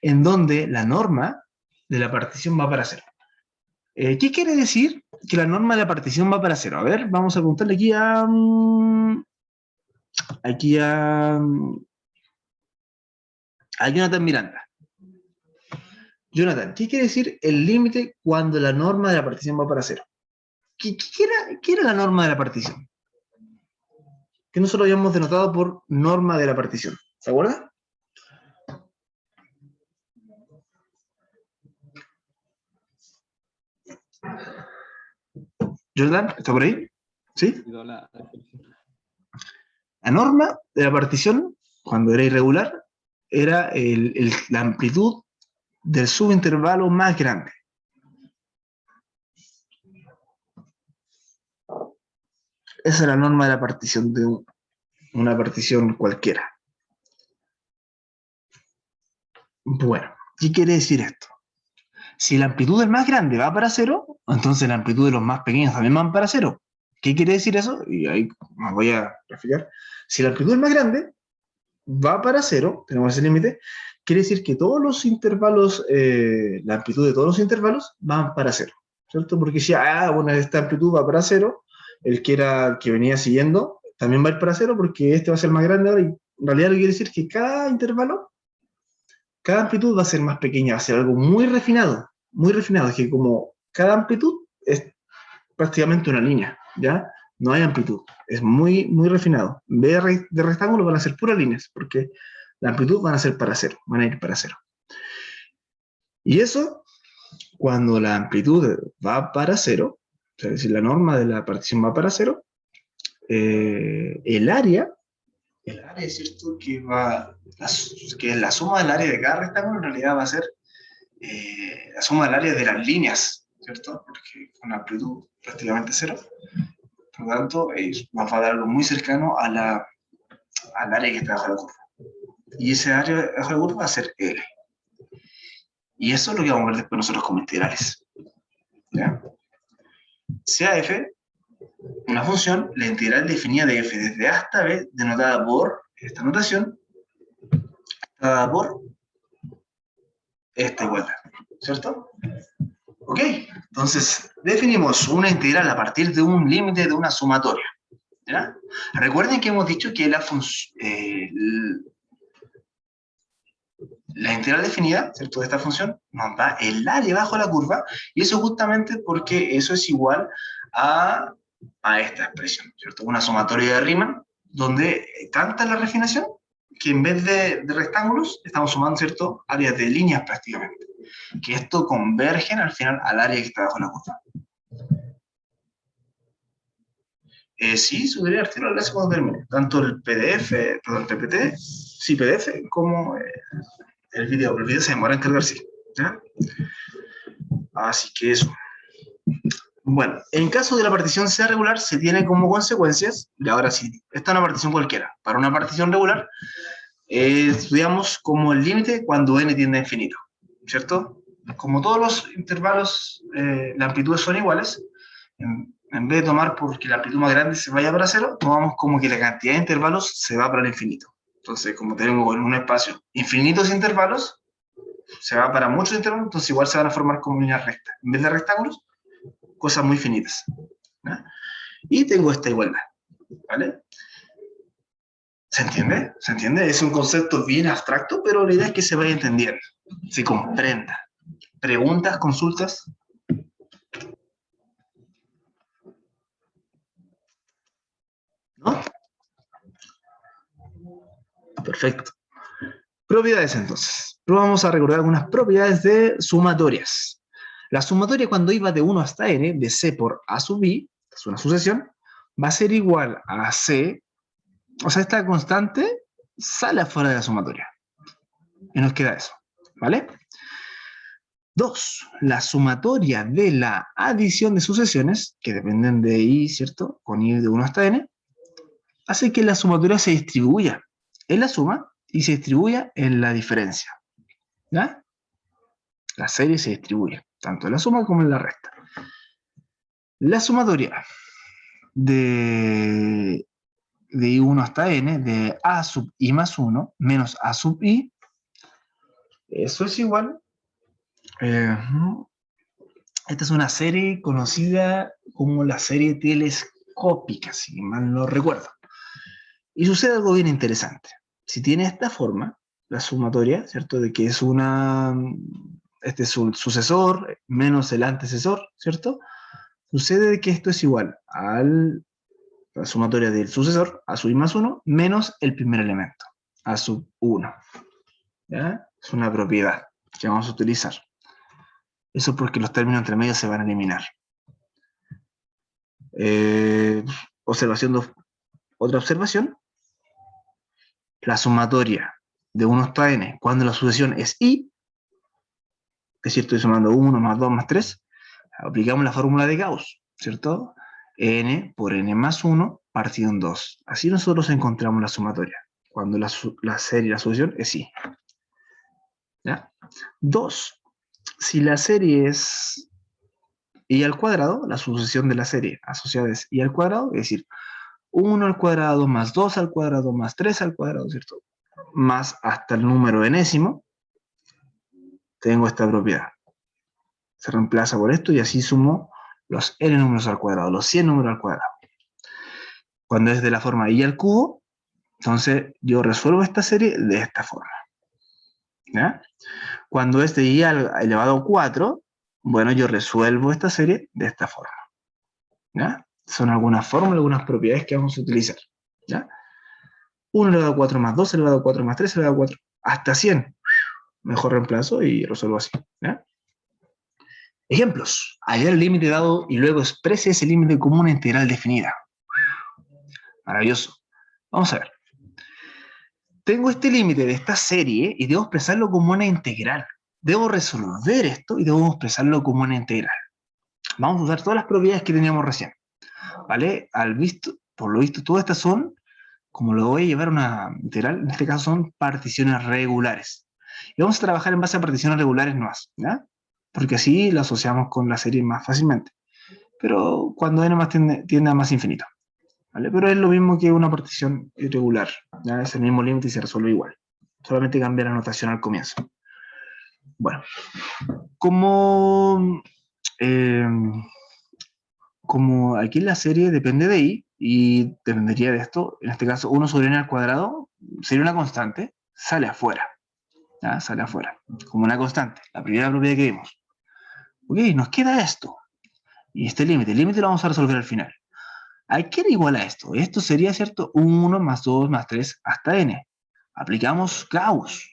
en donde la norma de la partición va para 0. ¿Qué quiere decir que la norma de la partición va para 0? A ver, vamos a preguntarle aquí a Jonathan Miranda. Jonathan, ¿qué quiere decir el límite cuando la norma de la partición va para 0? ¿Qué era la norma de la partición? Que nosotros habíamos denotado por norma de la partición. ¿Se acuerda? Jonathan, ¿está por ahí? ¿Sí? La norma de la partición, cuando era irregular, era la amplitud del subintervalo más grande. Esa es la norma de la partición de una partición cualquiera. Bueno, ¿qué quiere decir esto? Si la amplitud del más grande va para 0, entonces la amplitud de los más pequeños también van para 0. ¿Qué quiere decir eso? Y ahí me voy a refijar. Si la amplitud del más grande va para 0, tenemos ese límite, quiere decir que todos los intervalos, la amplitud de todos los intervalos van para 0, ¿cierto? Porque si, bueno, esta amplitud va para 0, el que venía siguiendo también va a ir para 0 porque este va a ser más grande ahora, y en realidad lo que quiere decir es que cada intervalo, cada amplitud va a ser más pequeña, va a ser algo muy refinado, que como cada amplitud es prácticamente una línea, ¿ya? No hay amplitud, es muy, muy refinado. En vez de rectángulo van a ser puras líneas, porque la amplitud van a ser para 0, van a ir para 0. Y eso, cuando la amplitud va para 0, o sea, es decir, la norma de la partición va para 0, el área es cierto que que la suma del área de cada rectángulo en realidad va a ser la suma del área de las líneas, ¿cierto? Porque con amplitud prácticamente 0. Por lo tanto, nos va a dar algo muy cercano al área que está bajo la curva. Y ese área bajo la curva va a ser L. Y eso es lo que vamos a ver después nosotros como integrales. ¿Ya? Sea f una función, la integral definida de f desde a hasta b, denotada por esta notación, dada por esta igualdad, ¿cierto? Ok, entonces definimos una integral a partir de un límite de una sumatoria. ¿Ya? Recuerden que hemos dicho que la integral definida, ¿cierto?, de esta función nos da el área bajo la curva, y eso justamente porque eso es igual a esta expresión, ¿cierto? Una sumatoria de Riemann, donde tanta es la refinación que en vez de rectángulos estamos sumando, ¿cierto?, áreas de líneas prácticamente, que esto convergen al final al área que está bajo la curva. Sí, subiría el tiro al enlace cuando termine. Tanto el PDF, perdón, el PPT, sí, PDF, como el video. El video se demora en cargarse, ¿ya? Así que eso. Bueno, en caso de la partición sea regular, se tiene como consecuencias, y ahora sí, esta es una partición cualquiera. Para una partición regular, estudiamos como el límite cuando n tiende a infinito, ¿cierto? Como todos los intervalos, las amplitudes son iguales, en vez de tomar porque la amplitud más grande se vaya para 0, tomamos como que la cantidad de intervalos se va para el infinito. Entonces, como tenemos en un espacio infinitos intervalos, se va para muchos intervalos, entonces igual se van a formar como líneas rectas. En vez de rectángulos, cosas muy finitas, ¿no? Y tengo esta igualdad, ¿vale? ¿Se entiende? ¿Se entiende? Es un concepto bien abstracto, pero la idea es que se vaya entendiendo, se comprenda. ¿Preguntas, consultas? ¿No? Perfecto. Propiedades, entonces. Vamos a recordar algunas propiedades de sumatorias. La sumatoria, cuando iba de 1 hasta n, de c por a sub i, es una sucesión, va a ser igual a c, o sea, esta constante sale afuera de la sumatoria. Y nos queda eso, ¿vale? 2. La sumatoria de la adición de sucesiones, que dependen de i, ¿cierto? Con i de 1 hasta n, hace que la sumatoria se distribuya en la suma y se distribuya en la diferencia. ¿Ya? La serie se distribuye, tanto en la suma como en la resta. La sumatoria de i1 hasta n, de a sub i más 1, menos a sub i, eso es igual. Esta es una serie conocida como la serie telescópica, si mal no recuerdo. Y sucede algo bien interesante. Si tiene esta forma, la sumatoria, ¿cierto? De que es este es un sucesor menos el antecesor, ¿cierto? Sucede que esto es igual a la sumatoria del sucesor, a sub i más 1, menos el primer elemento, a sub 1. ¿Ya? Es una propiedad que vamos a utilizar. Eso porque los términos entre medios se van a eliminar. Otra observación. La sumatoria de 1 hasta n, cuando la sucesión es i, decir, estoy sumando 1 más 2 más 3, aplicamos la fórmula de Gauss, ¿cierto? N por N más 1 partido en 2. Así nosotros encontramos la sumatoria, cuando la serie, la solución es I. ¿Ya? 2. Si la serie es I al cuadrado, la sucesión de la serie asociada es I al cuadrado, es decir, 1 al cuadrado más 2 al cuadrado más 3 al cuadrado, ¿cierto? Más hasta el número enésimo, tengo esta propiedad. Se reemplaza por esto y así sumo los n números al cuadrado, los 100 números al cuadrado. Cuando es de la forma I al cubo, entonces yo resuelvo esta serie de esta forma. ¿Ya? Cuando es de I elevado a 4, bueno, yo resuelvo esta serie de esta forma. ¿Ya? Son algunas fórmulas, algunas propiedades que vamos a utilizar. ¿Ya? 1 elevado a 4 más 2 elevado a 4 más 3 elevado a 4, hasta 100. Mejor reemplazo y resuelvo así. ¿Ya? Ejemplos. Hallar el límite dado y luego exprese ese límite como una integral definida. Maravilloso. Vamos a ver. Tengo este límite de esta serie y debo expresarlo como una integral. Debo resolver esto y debo expresarlo como una integral. Vamos a usar todas las propiedades que teníamos recién. ¿Vale? Por lo visto, todas estas son, como lo voy a llevar a una integral, en este caso son particiones regulares. Y vamos a trabajar en base a particiones regulares nomás, ¿ya? Porque así la asociamos con la serie más fácilmente. Pero cuando n más tiende a más infinito. ¿Vale? Pero es lo mismo que una partición irregular. ¿Ya? Es el mismo límite y se resuelve igual. Solamente cambia la notación al comienzo. Bueno, eh, como aquí la serie depende de I, y dependería de esto, en este caso 1 sobre n al cuadrado sería una constante, sale afuera. ¿Ya? Sale afuera, como una constante, la primera propiedad que vimos. Ok, nos queda esto. Y este límite, el límite lo vamos a resolver al final. ¿A qué era igual a esto? Esto sería, ¿cierto? 1 más 2 más 3 hasta n. Aplicamos Gauss.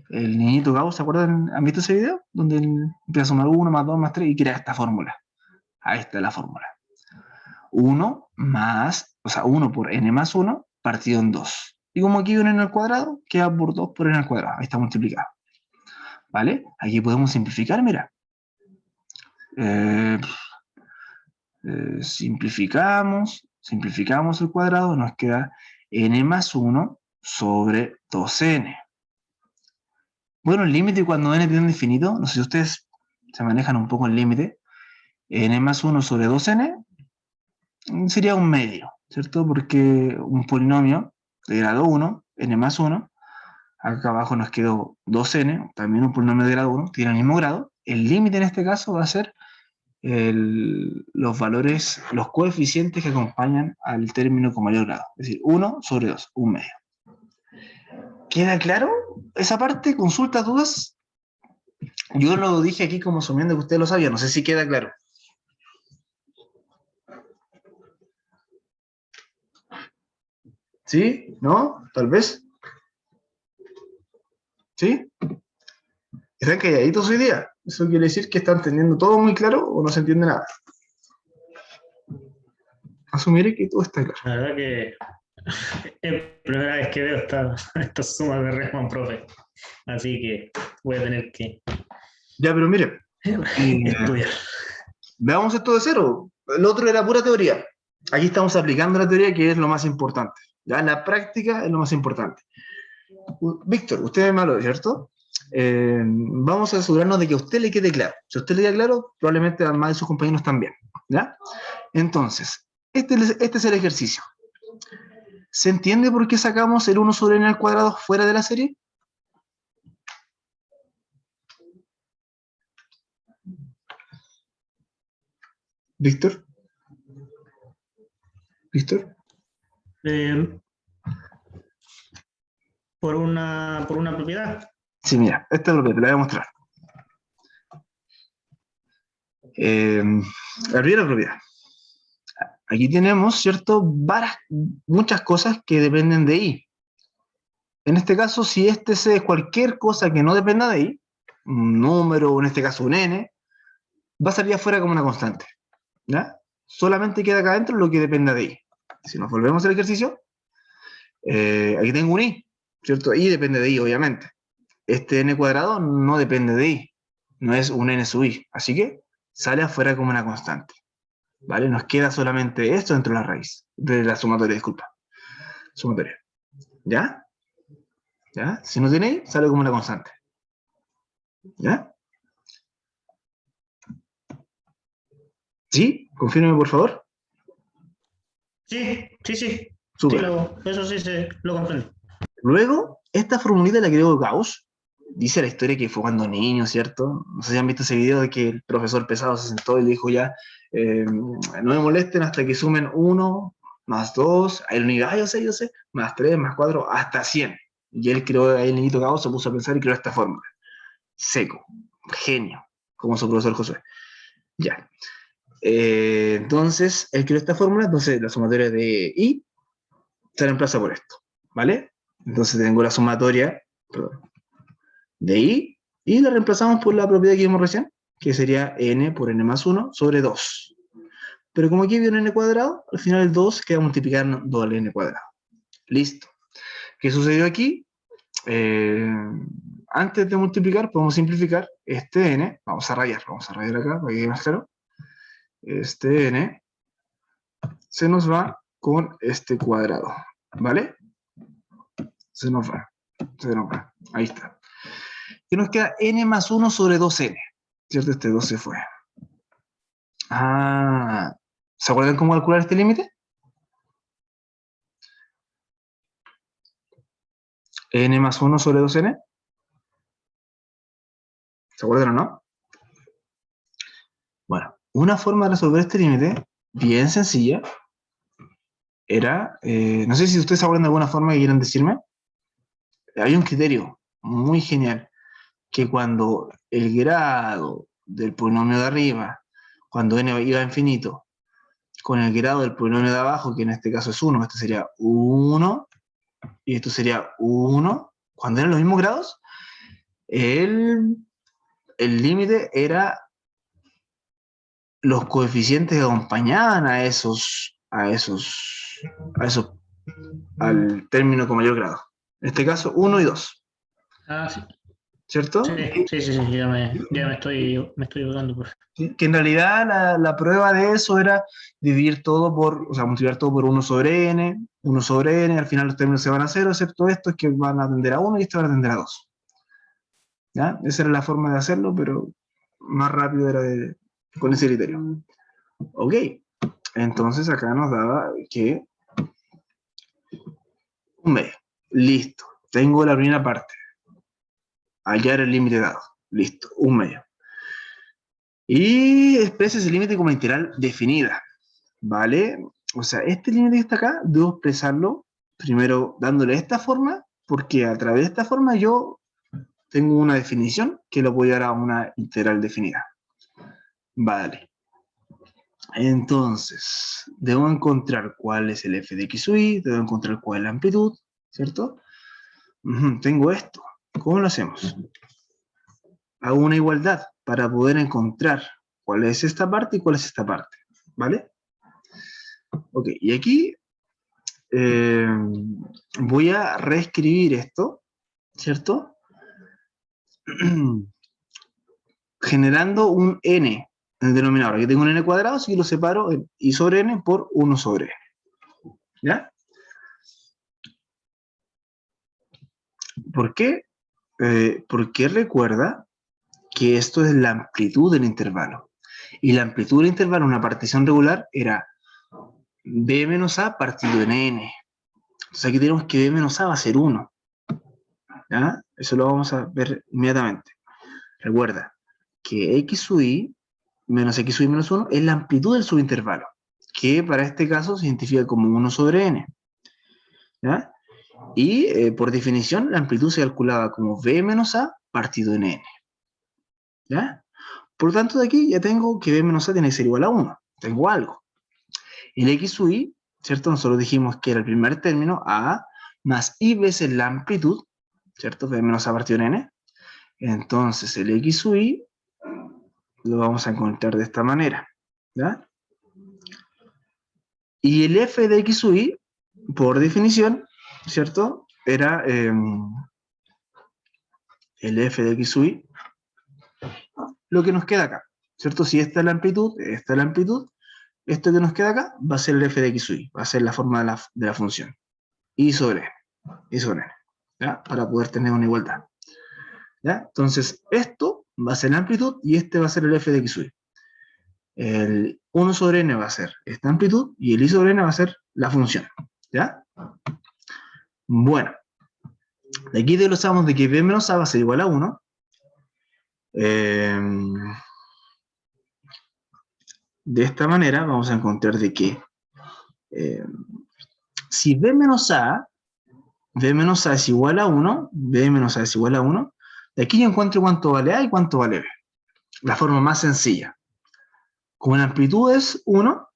El niñito Gauss, ¿se acuerdan? ¿Han visto ese video? Donde él empieza a sumar 1 más 2 más 3 y crea esta fórmula. Ahí está la fórmula. 1 más, o sea, 1 por n más 1 partido en 2. Y como aquí hay un n al cuadrado, queda por 2 por n al cuadrado. Ahí está multiplicado. ¿Vale? Aquí podemos simplificar, mira. Simplificamos el cuadrado, nos queda n más 1 sobre 2n. Bueno, el límite cuando n tiende a infinito, no sé si ustedes se manejan un poco el límite, n más 1 sobre 2n sería un medio, ¿cierto? Porque un polinomio de grado 1, n más 1, acá abajo nos quedó 2n, también un polinomio de grado 1, tiene el mismo grado. El límite en este caso va a ser los valores, los coeficientes que acompañan al término con mayor grado. Es decir, 1 sobre 2, un medio. ¿Queda claro esa parte? ¿Consultas, dudas? Yo lo dije aquí como asumiendo que ustedes lo sabían, no sé si queda claro. ¿Sí? ¿No? ¿Tal vez? ¿Sí? ¿Están calladitos hoy día? ¿Eso quiere decir que están teniendo todo muy claro o no se entiende nada? Asumiré que todo está claro. La verdad que es primera vez que veo estas sumas de Riemann, profe. Así que voy a tener que Ya, pero mire, estudiar. veamos esto de cero. El otro era pura teoría. Aquí estamos aplicando la teoría, que es lo más importante. ¿Ya? La práctica es lo más importante. Víctor, usted me habló, ¿cierto? Vamos a asegurarnos de que a usted le quede claro. Si a usted le queda claro, probablemente a más de sus compañeros también. ¿Ya? Entonces, este es el ejercicio. ¿Se entiende por qué sacamos el 1 sobre n al cuadrado fuera de la serie? Víctor. Víctor. Por una propiedad. Sí, mira, esta es lo que te la voy a mostrar. La primera propiedad. Aquí tenemos, ¿cierto? Muchas cosas que dependen de I. En este caso, si este C es cualquier cosa que no dependa de I, un número, o en este caso un n, va a salir afuera como una constante. ¿Ya? Solamente queda acá adentro lo que dependa de I. Si nos volvemos al ejercicio, aquí tengo un I, ¿cierto? I depende de I, obviamente. Este n cuadrado no depende de I. no es un n sub i, así que sale afuera como una constante, ¿vale? Nos queda solamente esto dentro de la raíz, de la sumatoria, disculpa, sumatoria, ¿ya? ¿Ya? Si no tenéis, sale como una constante, ¿ya? ¿Sí? Confírmeme, por favor. Sí, sí, sí. Súper. Eso sí lo comprendo. Luego, esta formulita la creó Gauss. Dice la historia que fue cuando niño, ¿cierto? No sé si han visto ese video de que el profesor pesado se sentó y le dijo ya, no me molesten hasta que sumen 1 más 2, ahí el niño, yo sé, más 3, más 4, hasta 100. Y él creó, ahí el niñito Gauss se puso a pensar y creó esta fórmula. Seco, genio, como su profesor Josué. Ya. Entonces, él creó esta fórmula, entonces la sumatoria de I se reemplaza por esto, ¿vale? Entonces tengo la sumatoria de I y la reemplazamos por la propiedad que vimos recién, que sería n por n más 1 sobre 2. Pero como aquí viene n cuadrado, al final el 2 queda multiplicando al n cuadrado. Listo. ¿Qué sucedió aquí? Antes de multiplicar, podemos simplificar este n. Vamos a rayar acá para que quede más claro. Este n se nos va con este cuadrado, ¿vale? Se nos va. Ahí está. Que nos queda n más 1 sobre 2n. ¿Cierto? Este 2 se fue. Ah, ¿se acuerdan cómo calcular este límite? N más 1 sobre 2n. ¿Se acuerdan o no? Bueno, una forma de resolver este límite, bien sencilla, era, no sé si ustedes se acuerdan de alguna forma que quieran decirme. Hay un criterio muy genial, que cuando el grado del polinomio de arriba, cuando n iba a infinito, con el grado del polinomio de abajo, que en este caso es 1, este sería 1, y esto sería 1, cuando eran los mismos grados, el límite era los coeficientes que acompañaban al término con mayor grado. En este caso, 1 y 2. Ah, sí. ¿Cierto? Sí, ya me estoy dudando, profe. ¿Sí? Que en realidad la prueba de eso era dividir todo por, o sea, multiplicar todo por 1 sobre n, al final los términos se van a 0, excepto estos que van a tender a 1 y estos van a tender a 2. ¿Ya? Esa era la forma de hacerlo, pero más rápido era con ese criterio. Ok, entonces acá nos daba que un medio. Listo, tengo la primera parte. Hallar el límite dado. Listo, un medio. Y expresa ese límite como integral definida, ¿vale? O sea, este límite que está acá, debo expresarlo primero dándole esta forma, porque a través de esta forma yo tengo una definición que lo voy a dar a una integral definida. Vale. Entonces, debo encontrar cuál es el f de x sub y, debo encontrar cuál es la amplitud, ¿cierto? Tengo esto. ¿Cómo lo hacemos? Hago una igualdad para poder encontrar cuál es esta parte y cuál es esta parte, ¿vale? Ok, y aquí voy a reescribir esto, ¿cierto? Generando un n en el denominador. Aquí tengo un n cuadrado, así que lo separo en i sobre n por 1 sobre n. ¿Ya? ¿Por qué? Porque recuerda que esto es la amplitud del intervalo. Y la amplitud del intervalo en una partición regular era b menos a partido en n. Entonces aquí tenemos que b menos a va a ser 1. ¿Ya? Eso lo vamos a ver inmediatamente. Recuerda que x sub i menos x sub i menos 1 es la amplitud del subintervalo, que para este caso se identifica como 1 sobre n. ¿Ya? Y por definición la amplitud se calculaba como b menos a partido en n. ¿Ya? Por lo tanto, de aquí ya tengo que b menos a tiene que ser igual a 1. Tengo algo. El x sub i, ¿cierto? Nosotros dijimos que era el primer término, a, más i veces la amplitud, ¿cierto? b menos a partido en n. Entonces, el x sub i lo vamos a encontrar de esta manera. ¿Ya? Y el f de x sub i, por definición, ¿cierto? Era el f de x sub i lo que nos queda acá, ¿cierto? Si esta es la amplitud, esto que nos queda acá va a ser el f de x sub y, va a ser la forma de la función. Y sobre n, ¿ya? Para poder tener una igualdad. ¿Ya? Entonces, esto va a ser la amplitud y este va a ser el f de x sub y. El 1 sobre n va a ser esta amplitud y el i sobre n va a ser la función. ¿Ya? Bueno, de aquí desglosamos de que b menos a va a ser igual a 1. De esta manera vamos a encontrar de que si b menos a es igual a 1, b menos a es igual a 1, de aquí yo encuentro cuánto vale a y cuánto vale b. La forma más sencilla. Como la amplitud es 1,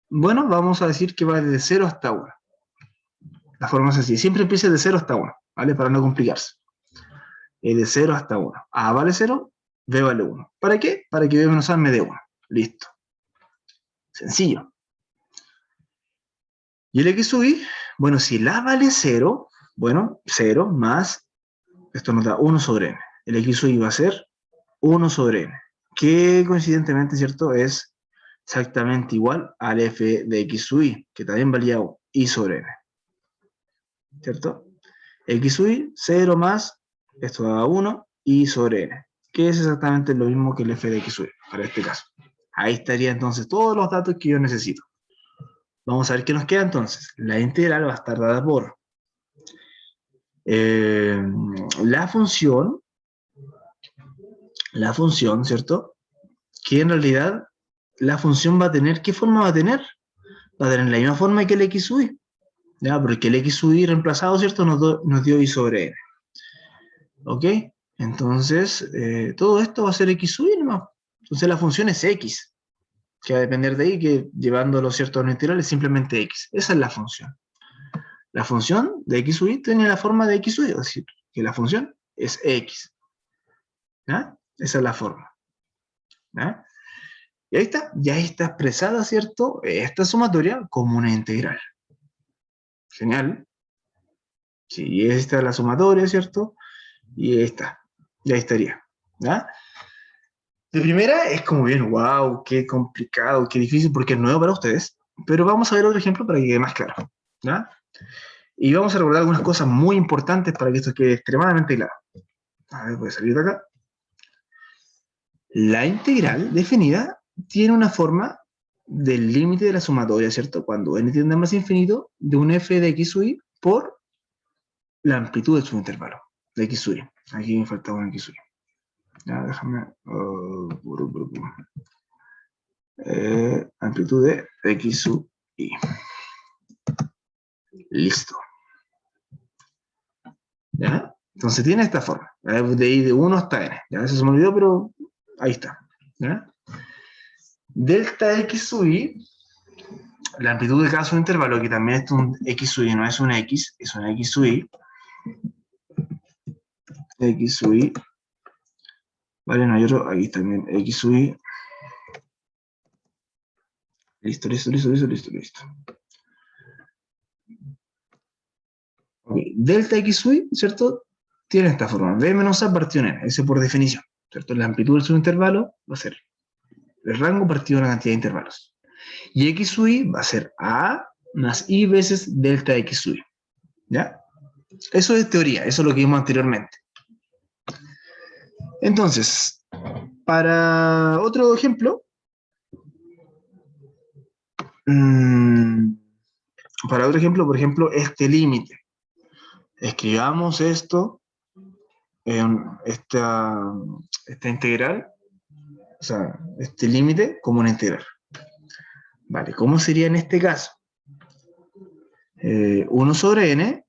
bueno, vamos a decir que va de 0 hasta 1. La forma sencilla. Siempre empieza de 0 hasta 1, ¿vale? Para no complicarse. De 0 hasta 1. A vale 0, b vale 1. ¿Para qué? Para que b menos a me dé 1. Listo. Sencillo. Y el x sub i, bueno, si el a vale 0, bueno, 0 más, esto nos da 1 sobre n. El x sub i va a ser 1 sobre n, que coincidentemente, ¿cierto?, es exactamente igual al f de x sub i, que también valía i sobre n. ¿Cierto? X sub i, 0 más, esto da 1, i sobre n, que es exactamente lo mismo que el f de x sub i, para este caso. Ahí estaría entonces todos los datos que yo necesito. Vamos a ver qué nos queda entonces. La integral va a estar dada por la función, ¿cierto? Que en realidad la función va a tener, ¿qué forma va a tener? Va a tener la misma forma que el x sub i, ¿ya? Porque el x sub i reemplazado, ¿cierto? Nos dio i sobre n. ¿Ok? Entonces, todo esto va a ser x sub i nomás. Entonces la función es x, que va a depender de ahí, que llevándolo, ¿cierto?, a una integral es simplemente x. Esa es la función. La función de x sub i tiene la forma de x sub i, es decir, que la función es x. ¿Ya? Esa es la forma. ¿Ya? Y ahí está, ya está expresada, ¿cierto?, esta sumatoria como una integral. Genial. Sí, esta es la sumatoria, ¿cierto? Y ahí está, ya estaría. ¿Ya? De primera es como bien, wow, qué complicado, qué difícil, porque es nuevo para ustedes. Pero vamos a ver otro ejemplo para que quede más claro. ¿Ya? Y vamos a recordar algunas cosas muy importantes para que esto quede extremadamente claro. A ver, voy a salir de acá. La integral definida tiene una forma del límite de la sumatoria, ¿cierto? Cuando n tiende a más infinito, de un f de x sub i por la amplitud del subintervalo de x sub i. Aquí me faltaba un x sub i. Ya, déjame. Amplitud de x sub i. Listo. ¿Ya? Entonces tiene esta forma. De i de 1 hasta n. Ya, eso se me olvidó, pero ahí está. ¿Ya? Delta x sub i, la amplitud de cada subintervalo, que también es un x sub i, no es un x, es un x sub i. X sub i. Vale, no hay otro, aquí también x sub i. Listo. Okay. Delta x sub i, ¿cierto? Tiene esta forma, b menos a partido en n, ese por definición, ¿cierto? La amplitud del subintervalo va a ser el rango partido en la cantidad de intervalos. Y x sub i va a ser a más i veces delta x sub i. ¿Ya? Eso es teoría, eso es lo que vimos anteriormente. Entonces, para otro ejemplo, por ejemplo, este límite. Escribamos esto, esta integral, o sea, este límite como una integral. Vale, ¿cómo sería en este caso? 1 sobre n,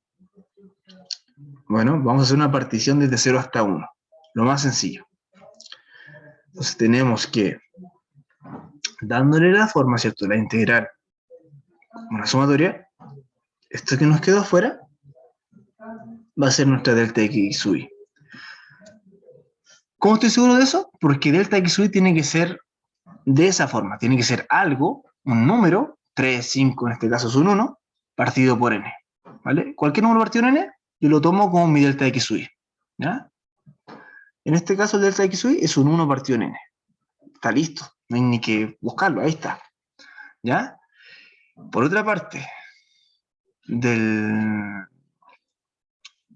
bueno, vamos a hacer una partición desde 0 hasta 1, lo más sencillo. Entonces tenemos que, dándole la forma, ¿cierto?, la integral, una sumatoria, esto que nos quedó afuera, va a ser nuestra delta x sub i. ¿Cómo estoy seguro de eso? Porque delta x sub i tiene que ser de esa forma, tiene que ser algo, un número, 3, 5, en este caso es un 1, partido por n, ¿vale? Cualquier número partido en n, yo lo tomo como mi delta x sub i, ¿ya? En este caso el delta x sub i es un 1 partido en n, está listo, no hay ni que buscarlo, ahí está. ¿Ya? Por otra parte,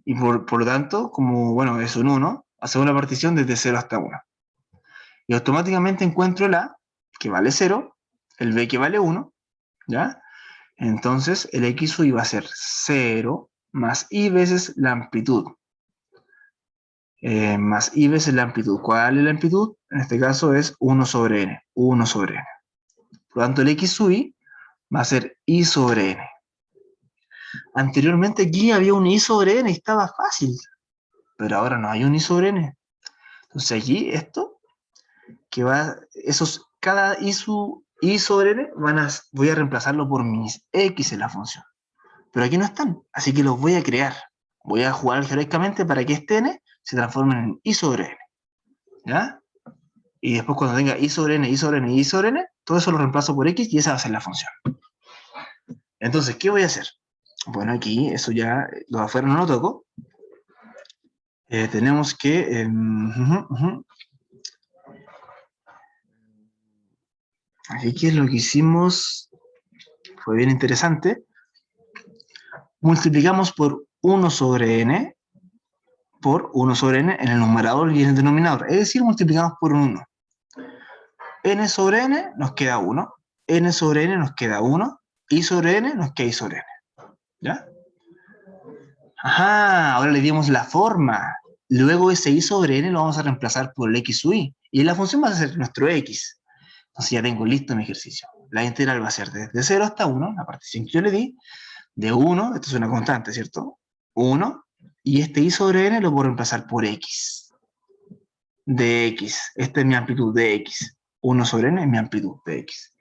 y por lo tanto, como, bueno, es un 1, hacemos la partición desde 0 hasta 1. Y automáticamente encuentro el A, que vale 0, el B, que vale 1, ¿ya? Entonces, el X va a ser 0 más I veces la amplitud. Más I veces la amplitud. ¿Cuál es la amplitud? En este caso es 1 sobre N. 1 sobre N. Por lo tanto, el X sub I va a ser I sobre N. Anteriormente aquí había un I sobre N y estaba fácil. Pero ahora no hay un I sobre N. Entonces aquí esto, que va, cada I sobre N, voy a reemplazarlo por mis X en la función. Pero aquí no están, así que los voy a crear. Voy a jugar algebraicamente para que este N se transforme en I sobre N. ¿Ya? Y después cuando tenga I sobre N, I sobre N y I sobre N, todo eso lo reemplazo por X y esa va a ser la función. Entonces, ¿qué voy a hacer? Bueno, aquí eso ya, lo de afuera no lo toco. Tenemos que... Aquí, ¿qué es lo que hicimos? Fue bien interesante. Multiplicamos por 1 sobre n, por 1 sobre n en el numerador y en el denominador. Es decir, multiplicamos por un 1. N sobre n nos queda 1. N sobre n nos queda 1. I sobre n nos queda I sobre n. ¿Ya? Ajá, ahora le dimos la forma. Luego ese I sobre n lo vamos a reemplazar por el X sub I. Y la función va a ser nuestro X. Entonces ya tengo listo mi ejercicio. La integral va a ser desde 0 hasta 1, la partición que yo le di, de 1, esto es una constante, ¿cierto? 1, y este I sobre n lo puedo reemplazar por X. De X, esta es mi amplitud de X. 1 sobre n es mi amplitud de X.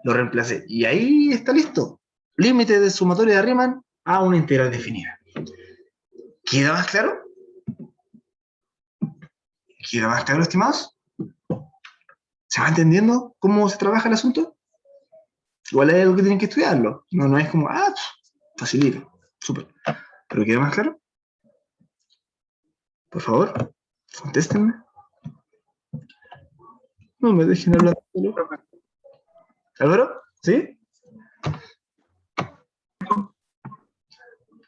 Lo reemplacé, y ahí está listo. Límite de sumatoria de Riemann a una integral definida. ¿Queda más claro? ¿Queda más claro, estimados? ¿Se va entendiendo cómo se trabaja el asunto? Igual hay algo que tienen que estudiarlo. No es como, facilito, súper. ¿Pero queda más claro? Por favor, contéstenme. No me dejen hablar. ¿Álvaro? ¿Sí?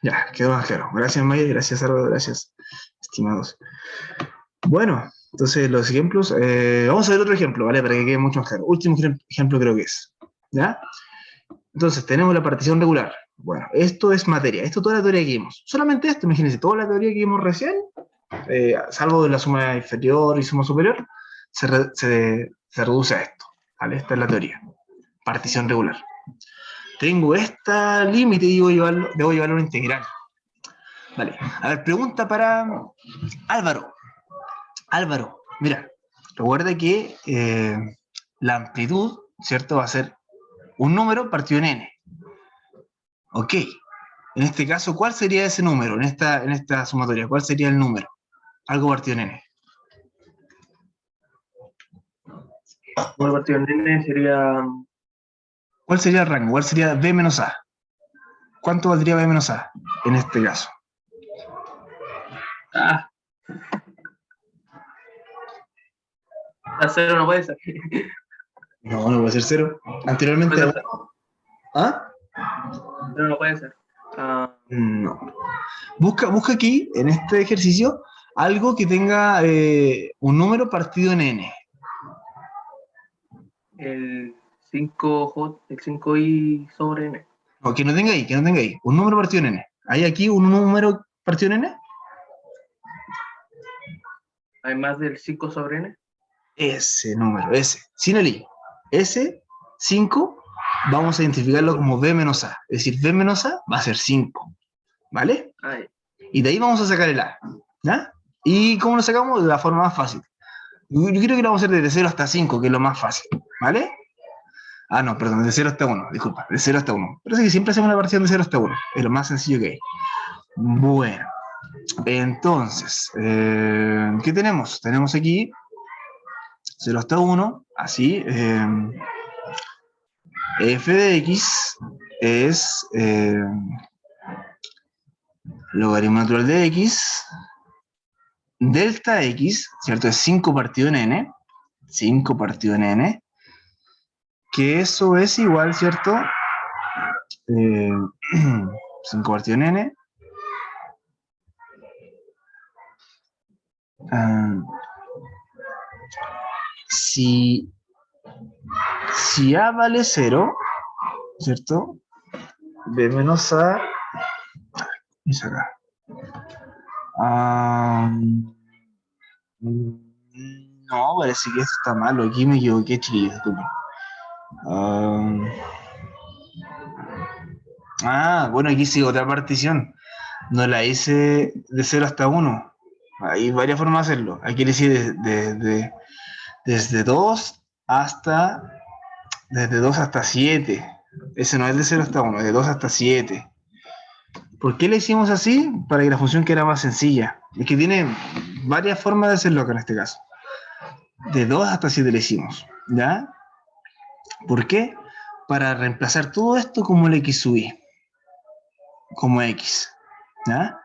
Ya, quedó más claro. Gracias, Maya, gracias, Álvaro, gracias, estimados. Bueno, entonces los ejemplos, vamos a ver otro ejemplo, ¿vale? Para que quede mucho más claro. Último ejemplo creo que es, ¿ya? Entonces, tenemos la partición regular. Bueno, esto es materia, esto toda la teoría que vimos. Solamente esto, imagínense, toda la teoría que vimos recién, salvo de la suma inferior y suma superior, se reduce a esto, ¿vale? Esta es la teoría. Partición regular. Tengo esta límite y debo llevarlo a una integral. Vale, a ver, pregunta para Álvaro. Álvaro, mira, recuerda que la amplitud, ¿cierto? Va a ser un número partido en n. Ok, en este caso, ¿cuál sería ese número? En esta sumatoria, ¿cuál sería el número? Algo partido en n. Número partido en n sería... ¿Cuál sería el rango? ¿Cuál sería b menos a? ¿Cuánto valdría b menos a en este caso? A 0 no puede ser. No puede ser 0. Anteriormente... Puede ser. ¿Ah? 0 no puede ser. No. Busca aquí, en este ejercicio, algo que tenga un número partido en n. El 5i sobre n. No, que no tenga ahí. Un número partido en n. ¿Hay aquí un número partido en n? ¿Hay más del 5 sobre n? Ese número, ese. Sin el i. Ese 5 vamos a identificarlo como b menos a. Es decir, b menos a va a ser 5. ¿Vale? Ahí. Y de ahí vamos a sacar el a. ¿Ya? ¿Y cómo lo sacamos? De la forma más fácil. Yo creo que lo vamos a hacer desde 0 hasta 5, que es lo más fácil. ¿Vale? Ah, no, perdón, de 0 hasta 1. Disculpa, de 0 hasta 1. Pero es que siempre hacemos la partición de 0 hasta 1. Es lo más sencillo que hay. Bueno. Entonces, ¿qué tenemos? Tenemos aquí 0 hasta 1, así, f de x es logaritmo natural de x, delta x, ¿cierto? Es 5 partido en n, 5 partido en n, que eso es igual, ¿cierto? 5 partido en n. Si A vale 0, ¿cierto? B menos A es acá. No, parece que esto está malo. Aquí me equivoqué, chiquillos. Disculpen. Bueno, aquí sigo otra partición. No la hice de 0 hasta 1. Hay varias formas de hacerlo. Aquí le hice desde 2 hasta 7. Ese no es de 0 hasta 1, es de 2 hasta 7. ¿Por qué le hicimos así? Para que la función quede más sencilla. Es que tiene varias formas de hacerlo acá en este caso. De 2 hasta 7 le hicimos, ¿ya? ¿Por qué? Para reemplazar todo esto como el x sub i. Como x, ¿ya?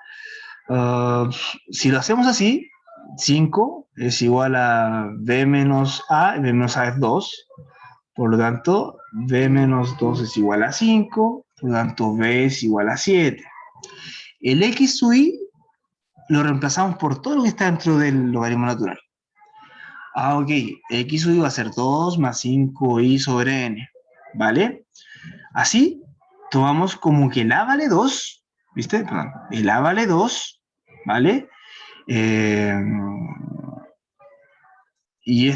Si lo hacemos así, 5 es igual a b menos a, y b menos a es 2. Por lo tanto, b menos 2 es igual a 5, por lo tanto, b es igual a 7. El x sub i lo reemplazamos por todo lo que está dentro del logaritmo natural. Ok, x sub i va a ser 2 más 5i sobre n, ¿vale? Así, tomamos como que el a vale 2, ¿viste? Perdón, el a vale 2, ¿vale? Y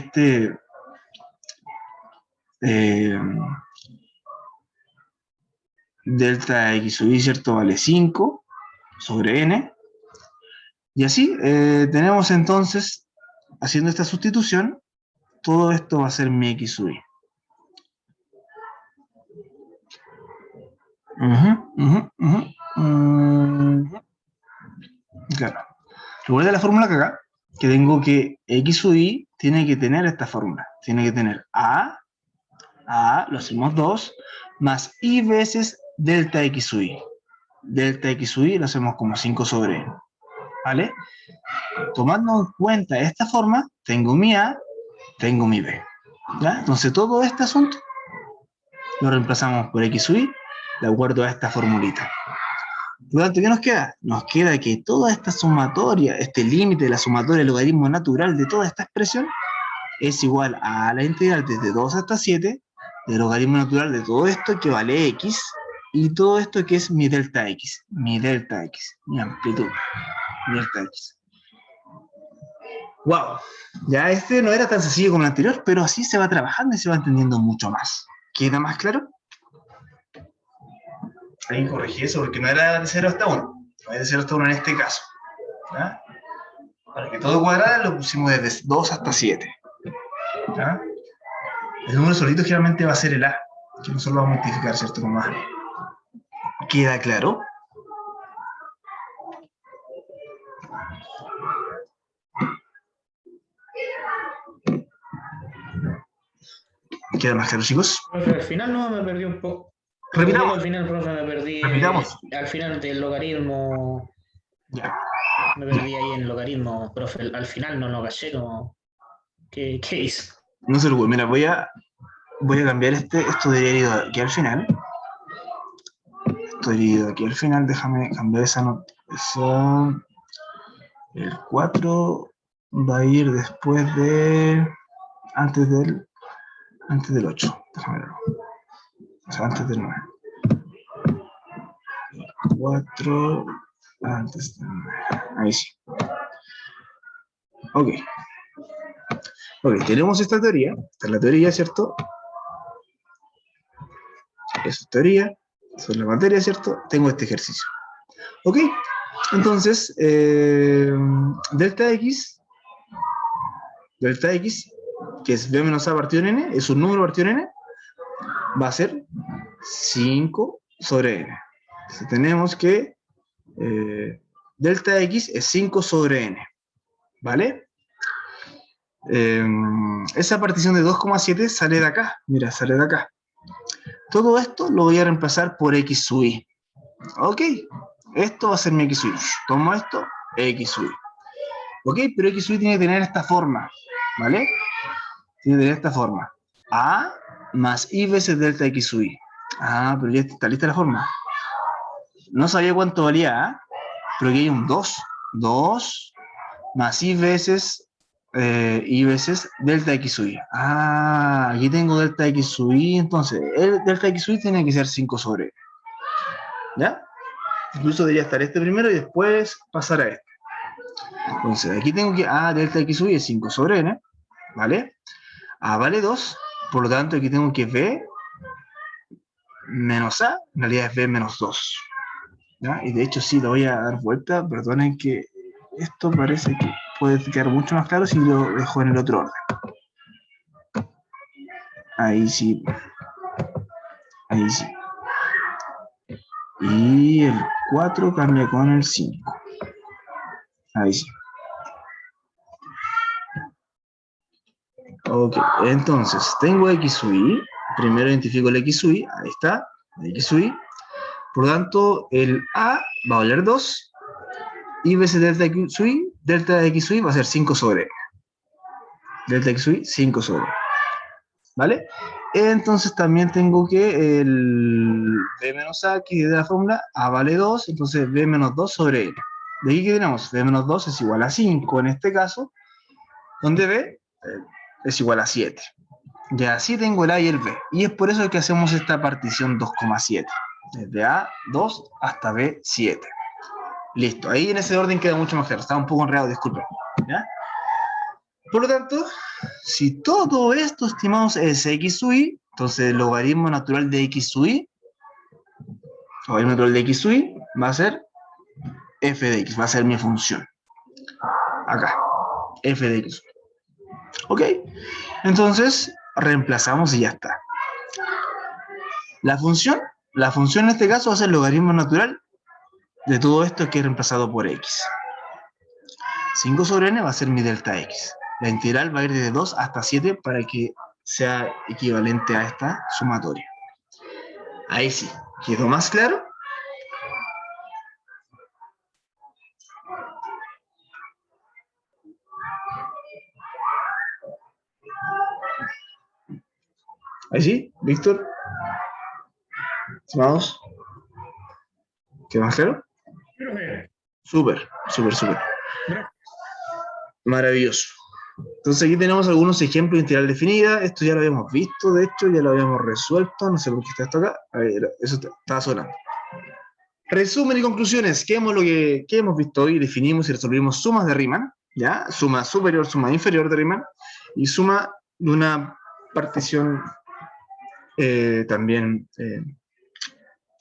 delta x sub i, ¿cierto? Vale 5 sobre n. Y así tenemos entonces, haciendo esta sustitución, todo esto va a ser mi x sub i. Claro. Recuerda la fórmula que acá, que tengo que x sub i tiene que tener esta fórmula. Tiene que tener a, lo hacemos 2, más i veces delta x sub i. Delta x sub i lo hacemos como 5 sobre n. ¿Vale? Tomando en cuenta esta forma, tengo mi a, tengo mi b. ¿Ya? Entonces todo este asunto lo reemplazamos por x sub i de acuerdo a esta formulita. Por lo tanto, ¿qué nos queda? Nos queda que toda esta sumatoria, este límite de la sumatoria del logaritmo natural de toda esta expresión es igual a la integral desde 2 hasta 7 del logaritmo natural de todo esto que vale x y todo esto que es mi delta x, mi amplitud, mi delta x. ¡Wow! Ya este no era tan sencillo como el anterior, pero así se va trabajando y se va entendiendo mucho más. ¿Queda más claro? Ahí corregí eso porque no era de 0 hasta 1. No es de 0 hasta 1 en este caso. ¿Ya? Para que todo cuadrara lo pusimos desde 2 hasta 7. ¿Ya? El número solito generalmente va a ser el a, que nosotros vamos a multiplicar, ¿cierto? Con a. ¿Queda claro? ¿Queda más claro, chicos? Profe, al final no me perdí un poco. Repitamos. Al final, profe, me perdí. Repitamos. Al final del logaritmo. Ya. Me perdí ahí en el logaritmo, profe. Al final no caché, no. ¿Qué hizo? No se preocupe, mira, voy a cambiar esto debería ir aquí al final. Esto debería ir aquí al final, déjame cambiar esa nota. El 4 va a ir después de... antes del 8, déjame verlo. O sea, antes del 9. 4 antes del 9. Ahí sí. Ok, tenemos esta teoría. Esta es la teoría, ¿cierto? Esa es teoría. Esa es la materia, ¿cierto? Tengo este ejercicio. Ok, entonces, delta x, que es b menos a partido en n, es un número partido en n, va a ser 5 sobre n. Entonces tenemos que delta x es 5 sobre n, ¿vale? Esa partición de 2,7 sale de acá, mira, sale de acá. Todo esto lo voy a reemplazar por x sub i. Ok, esto va a ser mi x sub i. Tomo esto, x sub i. Ok, pero x sub i tiene que tener esta forma, ¿vale? tiene de esta forma. A más I veces delta X sub I. Ah, pero ya está lista la forma. No sabía cuánto valía A, pero aquí hay un 2. 2 más I veces delta X sub I. Ah, aquí tengo delta X sub I, entonces el delta X sub I tiene que ser 5 sobre N. ¿Ya? Incluso debería estar este primero y después pasar a este. Entonces, aquí tengo que A delta X sub I es 5 sobre N, ¿vale? A vale 2, por lo tanto aquí tengo que B menos A, en realidad es B menos 2. ¿Ya? Y de hecho sí, lo voy a dar vuelta, perdonen que esto parece que puede quedar mucho más claro si lo dejo en el otro orden. Ahí sí. Ahí sí. Y el 4 cambia con el 5. Ahí sí. Ok, entonces tengo X sub I. Primero identifico el X sub I. Ahí está, X sub I. Por lo tanto, el A va a valer 2. Y veces delta X sub I, delta de X sub I va a ser 5 sobre N. Delta X sub I, 5 sobre N. ¿Vale? Entonces también tengo que el B menos A, que de la fórmula, A vale 2, entonces B menos 2 sobre N. De aquí que tenemos, B menos 2 es igual a 5 en este caso, donde B es igual a 7. Y así tengo el A y el B. Y es por eso que hacemos esta partición 2,7. Desde A2 hasta B7. Listo, ahí en ese orden queda mucho más claro. Estaba un poco enredado, disculpen. ¿Ya? Por lo tanto, si todo esto, estimados, es X sub I, entonces el logaritmo natural de X sub I, logaritmo natural de X sub I, va a ser f de X, va a ser mi función. Acá, f de X. ¿Ok? Entonces, reemplazamos y ya está. La función en este caso va a ser el logaritmo natural de todo esto que es reemplazado por X. 5 sobre N va a ser mi delta X. La integral va a ir desde 2 hasta 7 para que sea equivalente a esta sumatoria. Ahí sí. ¿Quedó más claro? Ahí sí, Víctor. Estimados. ¿Quedó más claro? Súper, súper, súper. Maravilloso. Entonces aquí tenemos algunos ejemplos de integral definida. Esto ya lo habíamos visto, de hecho, ya lo habíamos resuelto. No sé por qué está esto acá. A ver, eso estaba sonando. Resumen y conclusiones. ¿Qué hemos visto hoy? Definimos y resolvimos sumas de Riemann, ¿ya? Suma superior, suma inferior de Riemann, y suma de una partición también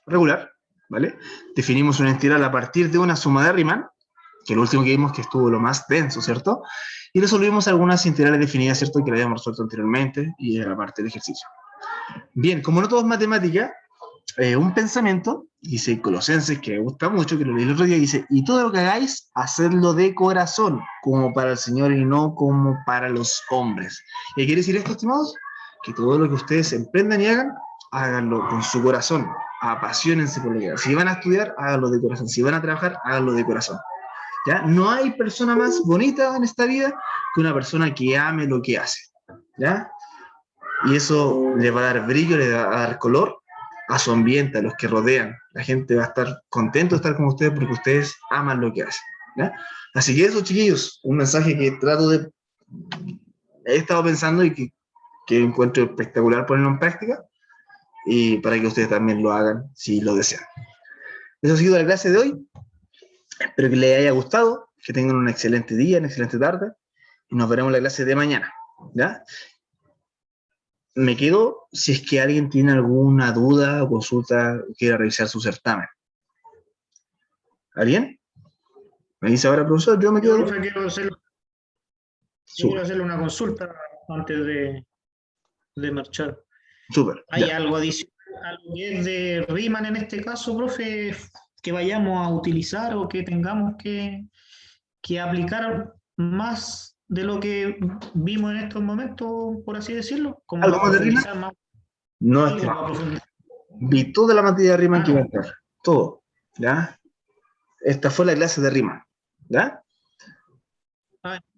regular, ¿vale? Definimos una integral a partir de una suma de Riemann, que lo último que vimos que estuvo lo más denso, ¿cierto? Y resolvimos algunas integrales definidas, ¿cierto? Que lo habíamos resuelto anteriormente y era parte del ejercicio. Bien, como no todo es matemática, un pensamiento, dice Colosenses, que me gusta mucho, que lo leí el otro día, dice, y todo lo que hagáis, hacedlo de corazón, como para el Señor y no como para los hombres. ¿Qué quiere decir esto, estimados? Que todo lo que ustedes emprendan y hagan, háganlo con su corazón, apasionense por lo que hagan. Si van a estudiar, háganlo de corazón. Si van a trabajar, háganlo de corazón. ¿Ya? No hay persona más bonita en esta vida que una persona que ame lo que hace. ¿Ya? Y eso le va a dar brillo, le va a dar color a su ambiente, a los que rodean. La gente va a estar contento de estar con ustedes porque ustedes aman lo que hacen. ¿Ya? Así que eso, chiquillos, un mensaje que he estado pensando y que encuentro espectacular ponerlo en práctica y para que ustedes también lo hagan si lo desean. Eso ha sido la clase de hoy. Espero que les haya gustado, que tengan un excelente día, una excelente tarde y nos veremos en la clase de mañana. ¿Ya? Me quedo si es que alguien tiene alguna duda o consulta o quiera revisar su certamen. ¿Alguien? Me dice ahora, profesor, yo me quedo. Profe, quiero hacerle una consulta antes de marchar. Súper. ¿Hay algo adicional a lo que es de Riemann en este caso, profe, que vayamos a utilizar o que tengamos que aplicar más de lo que vimos en estos momentos, por así decirlo? Como ¿Algo más de profundizar Riemann? más. No, Algo para profundizar. vi toda la materia de Riemann que iba a entrar. Todo. ¿Ya? Esta fue la clase de Riemann. ¿Ya?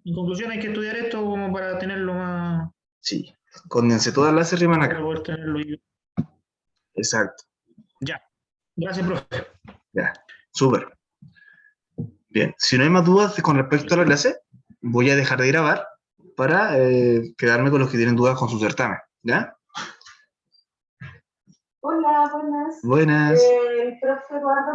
En conclusión, hay que estudiar esto como para tenerlo más Sí, cóndense todas las y riman acá. Para poder tenerlo yo. Exacto. Ya. Gracias, profe. Ya, súper. Bien, si no hay más dudas con respecto a la clase, voy a dejar de grabar para quedarme con los que tienen dudas con su certamen, ¿ya? Hola, buenas. Buenas. El profe Eduardo